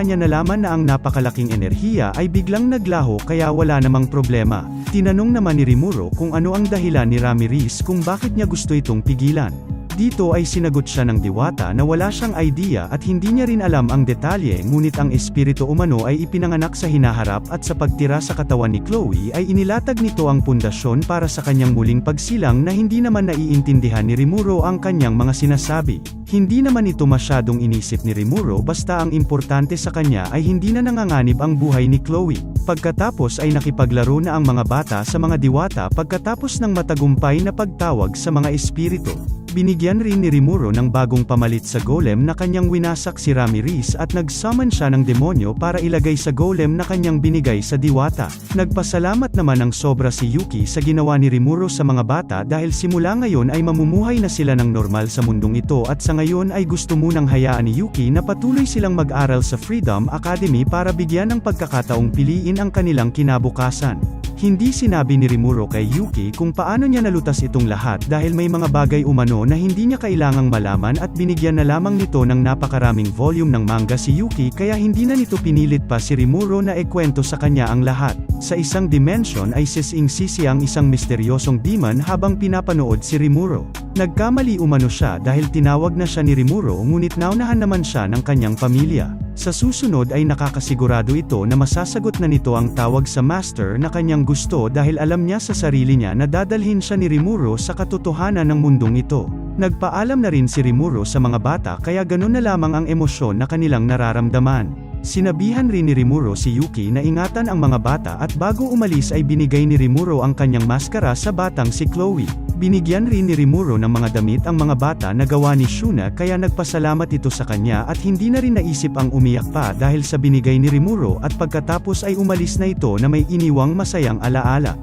niya nalaman na ang napakalaking enerhiya ay biglang naglaho, kaya wala namang problema. Tinanong naman ni Rimuro kung ano ang dahilan ni Ramirez kung bakit niya gusto itong pigilan. Dito ay sinagot siya ng diwata na wala siyang idea at hindi niya rin alam ang detalye, ngunit ang espiritu umano ay ipinanganak sa hinaharap, at sa pagtira sa katawan ni Chloe ay inilatag nito ang pundasyon para sa kanyang muling pagsilang na hindi naman naiintindihan ni Rimuro ang kanyang mga sinasabi. Hindi naman ito masyadong inisip ni Rimuro, basta ang importante sa kanya ay hindi na nanganganib ang buhay ni Chloe. Pagkatapos ay nakipaglaro na ang mga bata sa mga diwata pagkatapos ng matagumpay na pagtawag sa mga espiritu. Binigyan rin ni Rimuro ng bagong pamalit sa golem na kanyang winasak si Ramirez, at nag-summon siya ng demonyo para ilagay sa golem na kanyang binigay sa diwata. Nagpasalamat naman ng sobra si Yuki sa ginawa ni Rimuro sa mga bata dahil simula ngayon ay mamumuhay na sila ng normal sa mundong ito, at sa ngayon ay gusto munang hayaan ni Yuki na patuloy silang mag-aral sa Freedom Academy para bigyan ng pagkakataong piliin ang kanilang kinabukasan. Hindi sinabi ni Rimuro kay Yuki kung paano niya nalutas itong lahat dahil may mga bagay umano na hindi niya kailangang malaman, at binigyan na lamang nito ng napakaraming volume ng manga si Yuki, kaya hindi na nito pinilit pa si Rimuro na ikwento sa kanya ang lahat. Sa isang dimension ay sising-sisi ang isang misteryosong demon habang pinapanood si Rimuro. Nagkamali umano siya dahil tinawag na siya ni Rimuro, ngunit naunahan naman siya ng kanyang pamilya. Sa susunod ay nakakasigurado ito na masasagot na nito ang tawag sa master na kanyang gusto dahil alam niya sa sarili niya na dadalhin siya ni Rimuro sa katotohanan ng mundong ito. Nagpaalam na rin si Rimuro sa mga bata, kaya ganun na lamang ang emosyon na kanilang nararamdaman. Sinabihan rin ni Rimuro si Yuki na ingatan ang mga bata, at bago umalis ay binigay ni Rimuro ang kanyang maskara sa batang si Chloe. Binigyan rin ni Rimuro ng mga damit ang mga bata na gawa ni Shuna kaya nagpasalamat ito sa kanya at hindi na rin naisip ang umiyak pa dahil sa binigay ni Rimuro at pagkatapos ay umalis na ito na may iniwang masayang alaala.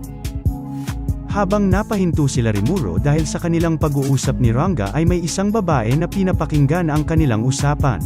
Habang napahinto sila Rimuro dahil sa kanilang pag-uusap ni Ranga ay may isang babae na pinapakinggan ang kanilang usapan.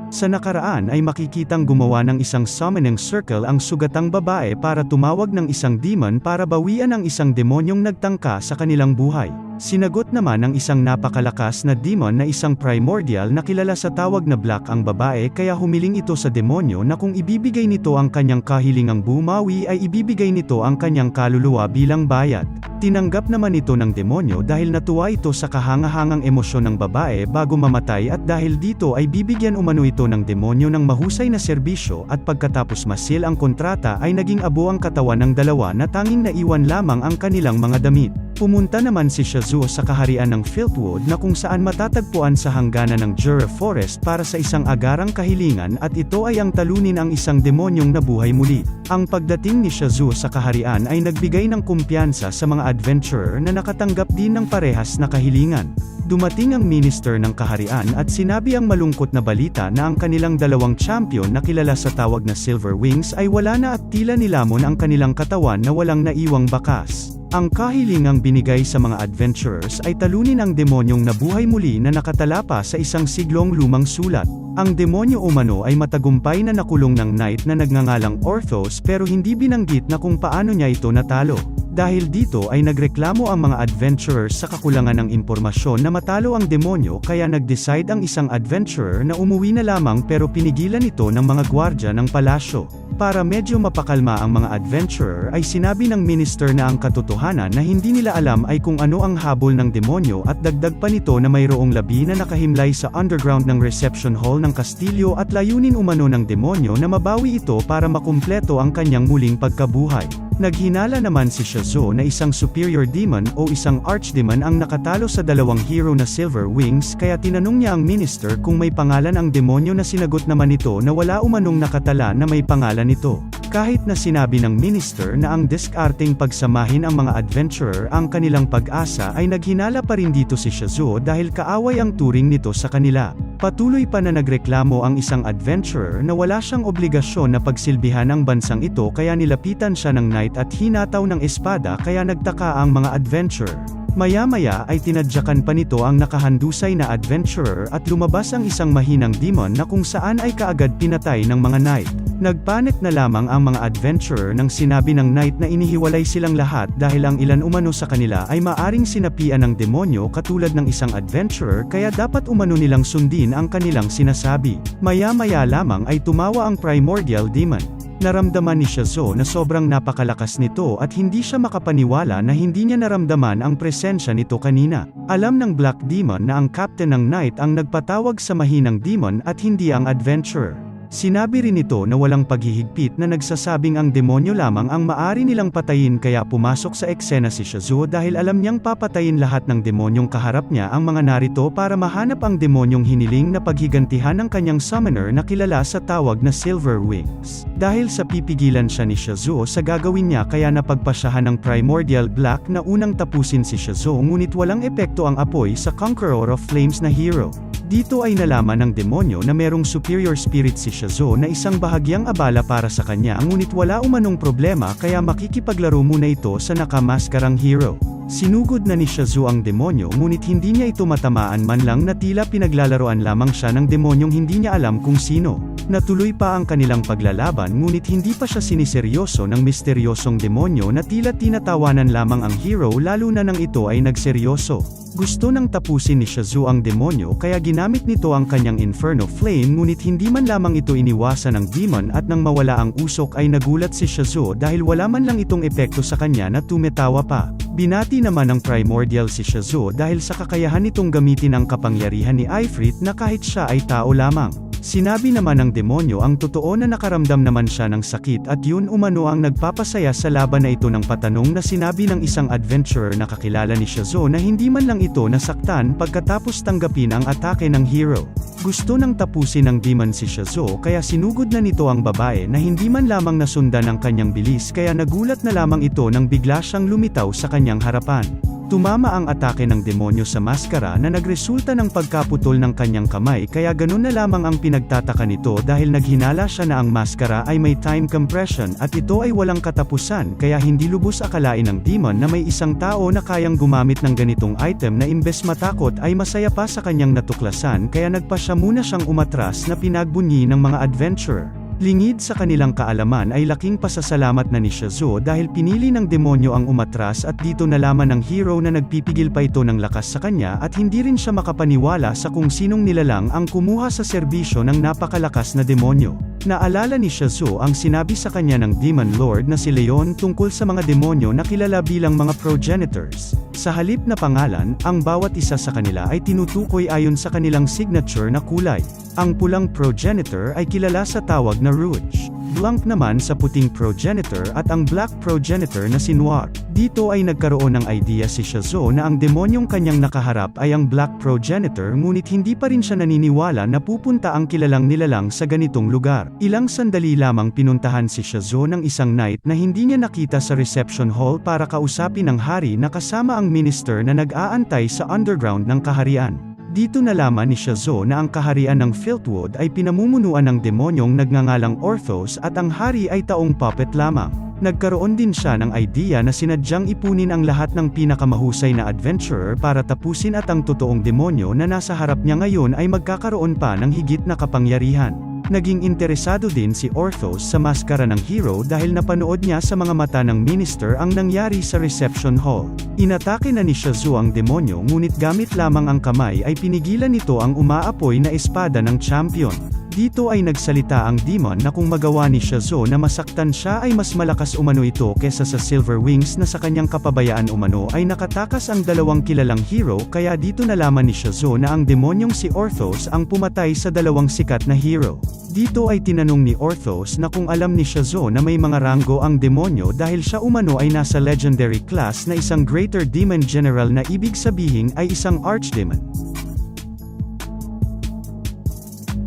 Sa nakaraan ay makikitang gumawa ng isang summoning circle ang sugatang babae para tumawag ng isang demon para bawian ang isang demonyong nagtangka sa kanilang buhay. Sinagot naman ng isang napakalakas na demon na isang primordial na kilala sa tawag na Black ang babae kaya humiling ito sa demonyo na kung ibibigay nito ang kanyang kahilingang bumawi ay ibibigay nito ang kanyang kaluluwa bilang bayad. Tinanggap naman ito ng demonyo dahil natuwa ito sa kahangahangang emosyon ng babae bago mamatay at dahil dito ay bibigyan umano ito ng demonyo ng mahusay na serbisyo at pagkatapos masil ang kontrata ay naging abo ang katawan ng dalawa na tanging naiwan lamang ang kanilang mga damit. Pumunta naman si Shazoo sa kaharian ng Filthwood na kung saan matatagpuan sa hangganan ng Jura Forest para sa isang agarang kahilingan at ito ay ang talunin ang isang demonyong nabuhay muli. Ang pagdating ni Shazoo sa kaharian ay nagbigay ng kumpiyansa sa mga adventurer na nakatanggap din ng parehas na kahilingan. Dumating ang minister ng kaharian at sinabi ang malungkot na balita na ang kanilang dalawang champion na kilala sa tawag na Silver Wings ay wala na at tila nilamon ang kanilang katawan na walang naiwang bakas. Ang kahilingang binigay sa mga adventurers ay talunin ang demonyong nabuhay muli na nakatala pa sa isang siglong lumang sulat. Ang demonyo umano ay matagumpay na nakulong ng knight na nagngangalang Orthos pero hindi binanggit na kung paano niya ito natalo. Dahil dito ay nagreklamo ang mga adventurers sa kakulangan ng impormasyon na matalo ang demonyo kaya nag-decide ang isang adventurer na umuwi na lamang pero pinigilan ito ng mga gwardya ng palasyo. Para medyo mapakalma ang mga adventurer ay sinabi ng minister na ang katotohanan na hindi nila alam ay kung ano ang habol ng demonyo at dagdag pa nito na mayroong labi na nakahimlay sa underground ng reception hall ng kastilyo at layunin umano ng demonyo na mabawi ito para makumpleto ang kanyang muling pagkabuhay. Naghinala naman si Shazoo na isang superior demon o isang archdemon ang nakatalo sa dalawang hero na Silver Wings kaya tinanong niya ang minister kung may pangalan ang demonyo na sinagot naman ito na wala umanong nakatala na may pangalan nito. Kahit na sinabi ng minister na ang diskarteng pagsamahin ang mga adventurer ang kanilang pag-asa ay naghinala pa rin dito si Shazoo dahil kaaway ang turing nito sa kanila. Patuloy pa na nagreklamo ang isang adventurer na wala siyang obligasyon na pagsilbihan ang bansang ito kaya nilapitan siya ng knight at hinataw ng espada kaya nagtaka ang mga adventurer. Maya-maya ay tinadyakan pa nito ang nakahandusay na adventurer at lumabas ang isang mahinang demon na kung saan ay kaagad pinatay ng mga knight. Nagpanik na lamang ang mga adventurer nang sinabi ng knight na inihiwalay silang lahat dahil ang ilan umano sa kanila ay maaring sinapian ng demonyo katulad ng isang adventurer kaya dapat umano nilang sundin ang kanilang sinasabi. Maya-maya lamang ay tumawa ang primordial demon. Naramdaman ni Shazoo na sobrang napakalakas nito at hindi siya makapaniwala na hindi niya naramdaman ang presensya nito kanina. Alam ng Black Demon na ang captain ng knight ang nagpatawag sa mahinang demon at hindi ang adventurer. Sinabi rin ito na walang paghihigpit na nagsasabing ang demonyo lamang ang maari nilang patayin kaya pumasok sa eksena si Shazoo dahil alam niyang papatayin lahat ng demonyong kaharap niya ang mga narito para mahanap ang demonyong hiniling na paghigantihan ng kanyang summoner na kilala sa tawag na Silver Wings. Dahil sa pipigilan siya ni Shazoo sa gagawin niya kaya napagpasyahan ng Primordial Black na unang tapusin si Shazoo ngunit walang epekto ang apoy sa Conqueror of Flames na hero. Dito ay nalaman ng demonyo na merong superior spirit si Shazoo na isang bahagyang abala para sa kanya ngunit wala umanong problema kaya makikipaglaro muna ito sa nakamaskarang hero. Sinugod na ni Shazoo ang demonyo ngunit hindi niya ito matamaan man lang na tila pinaglalaroan lamang siya ng demonyong hindi niya alam kung sino. Natuloy pa ang kanilang paglalaban ngunit hindi pa siya siniseryoso ng misteryosong demonyo na tila tinatawanan lamang ang hero lalo na nang ito ay nagseryoso. Gusto nang tapusin ni Shazoo ang demonyo kaya ginamit nito ang kanyang Inferno Flame ngunit hindi man lamang ito iniwasan ng demon at nang mawala ang usok ay nagulat si Shazoo dahil wala man lang itong epekto sa kanya na tumetawa pa. Binati naman ng Primordial si Shazoo dahil sa kakayahan nitong gamitin ang kapangyarihan ni Ifrit na kahit siya ay tao lamang. Sinabi naman ng demonyo ang totoo na nakaramdam naman siya ng sakit at yun umano ang nagpapasaya sa laban na ito ng patanong na sinabi ng isang adventurer na kakilala ni Shizuo na hindi man lang ito nasaktan pagkatapos tanggapin ang atake ng hero. Gusto nang tapusin ng demon si Shizuo kaya sinugod na nito ang babae na hindi man lamang nasundan ang kanyang bilis kaya nagulat na lamang ito nang bigla siyang lumitaw sa kanyang harapan. Tumama ang atake ng demonyo sa maskara na nagresulta ng pagkaputol ng kanyang kamay kaya ganun na lamang ang pinagtataka nito dahil naghinala siya na ang maskara ay may time compression at ito ay walang katapusan kaya hindi lubos akalain ng demon na may isang tao na kayang gumamit ng ganitong item na imbes matakot ay masaya pa sa kanyang natuklasan kaya nagpa siya muna siyang umatras na pinagbunyi ng mga adventurer. Lingid sa kanilang kaalaman ay laking pasasalamat na ni Shizuo dahil pinili ng demonyo ang umatras at dito nalaman ng hero na nagpipigil pa ito ng lakas sa kanya at hindi rin siya makapaniwala sa kung sinong nilalang ang kumuha sa serbisyo ng napakalakas na demonyo. Naalala ni Shizuo ang sinabi sa kanya ng Demon Lord na si Leon tungkol sa mga demonyo na kilala bilang mga progenitors. Sa halip na pangalan, ang bawat isa sa kanila ay tinutukoy ayon sa kanilang signature na kulay. Ang pulang progenitor ay kilala sa tawag na Rouge, blanc naman sa puting progenitor at ang black progenitor na si Noir. Dito ay nagkaroon ng idea si Shizuo na ang demonyong kanyang nakaharap ay ang black progenitor ngunit hindi pa rin siya naniniwala na pupunta ang kilalang nilalang sa ganitong lugar. Ilang sandali lamang pinuntahan si Shizuo ng isang night na hindi niya nakita sa reception hall para kausapin ang hari na kasama ang minister na nag-aantay sa underground ng kaharian. Dito nalaman ni Shizuo na ang kaharian ng Filthwood ay pinamumunuan ng demonyong nagngangalang Orthos at ang hari ay taong puppet lamang. Nagkaroon din siya ng idea na sinadyang ipunin ang lahat ng pinakamahusay na adventurer para tapusin at ang totoong demonyo na nasa harap niya ngayon ay magkakaroon pa ng higit na kapangyarihan. Naging interesado din si Orthos sa maskara ng hero dahil napanood niya sa mga mata ng minister ang nangyari sa reception hall. Inatake na ni Shizuo ang demonyo ngunit gamit lamang ang kamay ay pinigilan nito ang umaapoy na espada ng champion. Dito ay nagsalita ang demon na kung magawa ni Shizuo na masaktan siya ay mas malakas umano ito kesa sa Silver Wings na sa kanyang kapabayaan umano ay nakatakas ang dalawang kilalang hero kaya dito nalaman ni Shizuo na ang demonyong si Orthos ang pumatay sa dalawang sikat na hero. Dito ay tinanong ni Orthos na kung alam ni Shizuo na may mga ranggo ang demonyo dahil siya umano ay nasa legendary class na isang Greater Demon General na ibig sabihin ay isang Archdemon.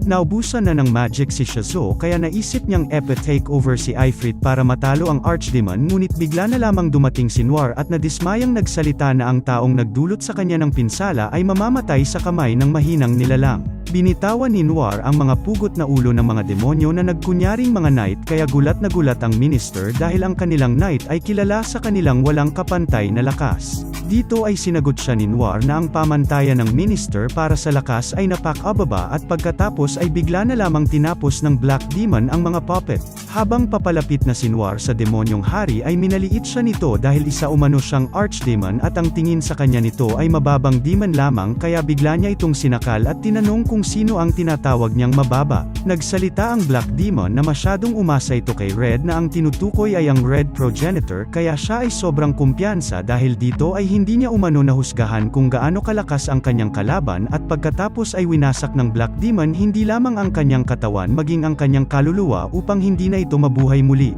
Naubusan na ng magic si Shizuo kaya naisip niyang take-over si Ifrit para matalo ang Archdemon ngunit bigla na lamang dumating si Noir at nadismayang nagsalita na ang taong nagdulot sa kanya ng pinsala ay mamamatay sa kamay ng mahinang nilalang. Binitawan ni Noir ang mga pugot na ulo ng mga demonyo na nagkunyaring mga knight kaya gulat na gulat ang minister dahil ang kanilang knight ay kilala sa kanilang walang kapantay na lakas. Dito ay sinagot siya ni Noir na ang pamantayan ng minister para sa lakas ay napakababa at pagkatapos ay bigla na lamang tinapos ng Black Demon ang mga puppet. Habang papalapit na si Noir sa demonyong hari ay minaliit siya nito dahil isa umano siyang Archdemon at ang tingin sa kanya nito ay mababang demon lamang kaya bigla niya itong sinakal at tinanong kung sino ang tinatawag niyang mababa. Nagsalita ang Black Demon na masyadong umasa ito kay Red na ang tinutukoy ay ang Red Progenitor kaya siya ay sobrang kumpiyansa dahil dito ay hindi niya umano nahusgahan kung gaano kalakas ang kanyang kalaban at pagkatapos ay winasak ng Black Demon hindi lamang ang kanyang katawan maging ang kanyang kaluluwa upang hindi na ito mabuhay muli.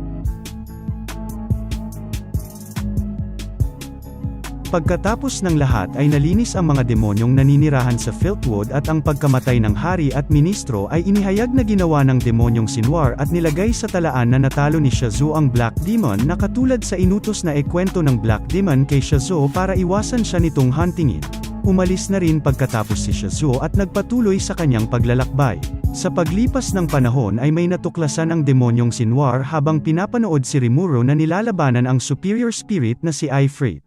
Pagkatapos ng lahat ay nalinis ang mga demonyong naninirahan sa Filthwood at ang pagkamatay ng hari at ministro ay inihayag na ginawa ng demonyong si Noir at nilagay sa talaan na natalo ni Shizuo ang Black Demon na katulad sa inutos na ikwento ng Black Demon kay Shizuo para iwasan siya nitong huntingin. Umalis na rin pagkatapos si Shizuo at nagpatuloy sa kanyang paglalakbay. Sa paglipas ng panahon ay may natuklasan ang demonyong si Noir habang pinapanood si Rimuro na nilalabanan ang superior spirit na si Ifrit.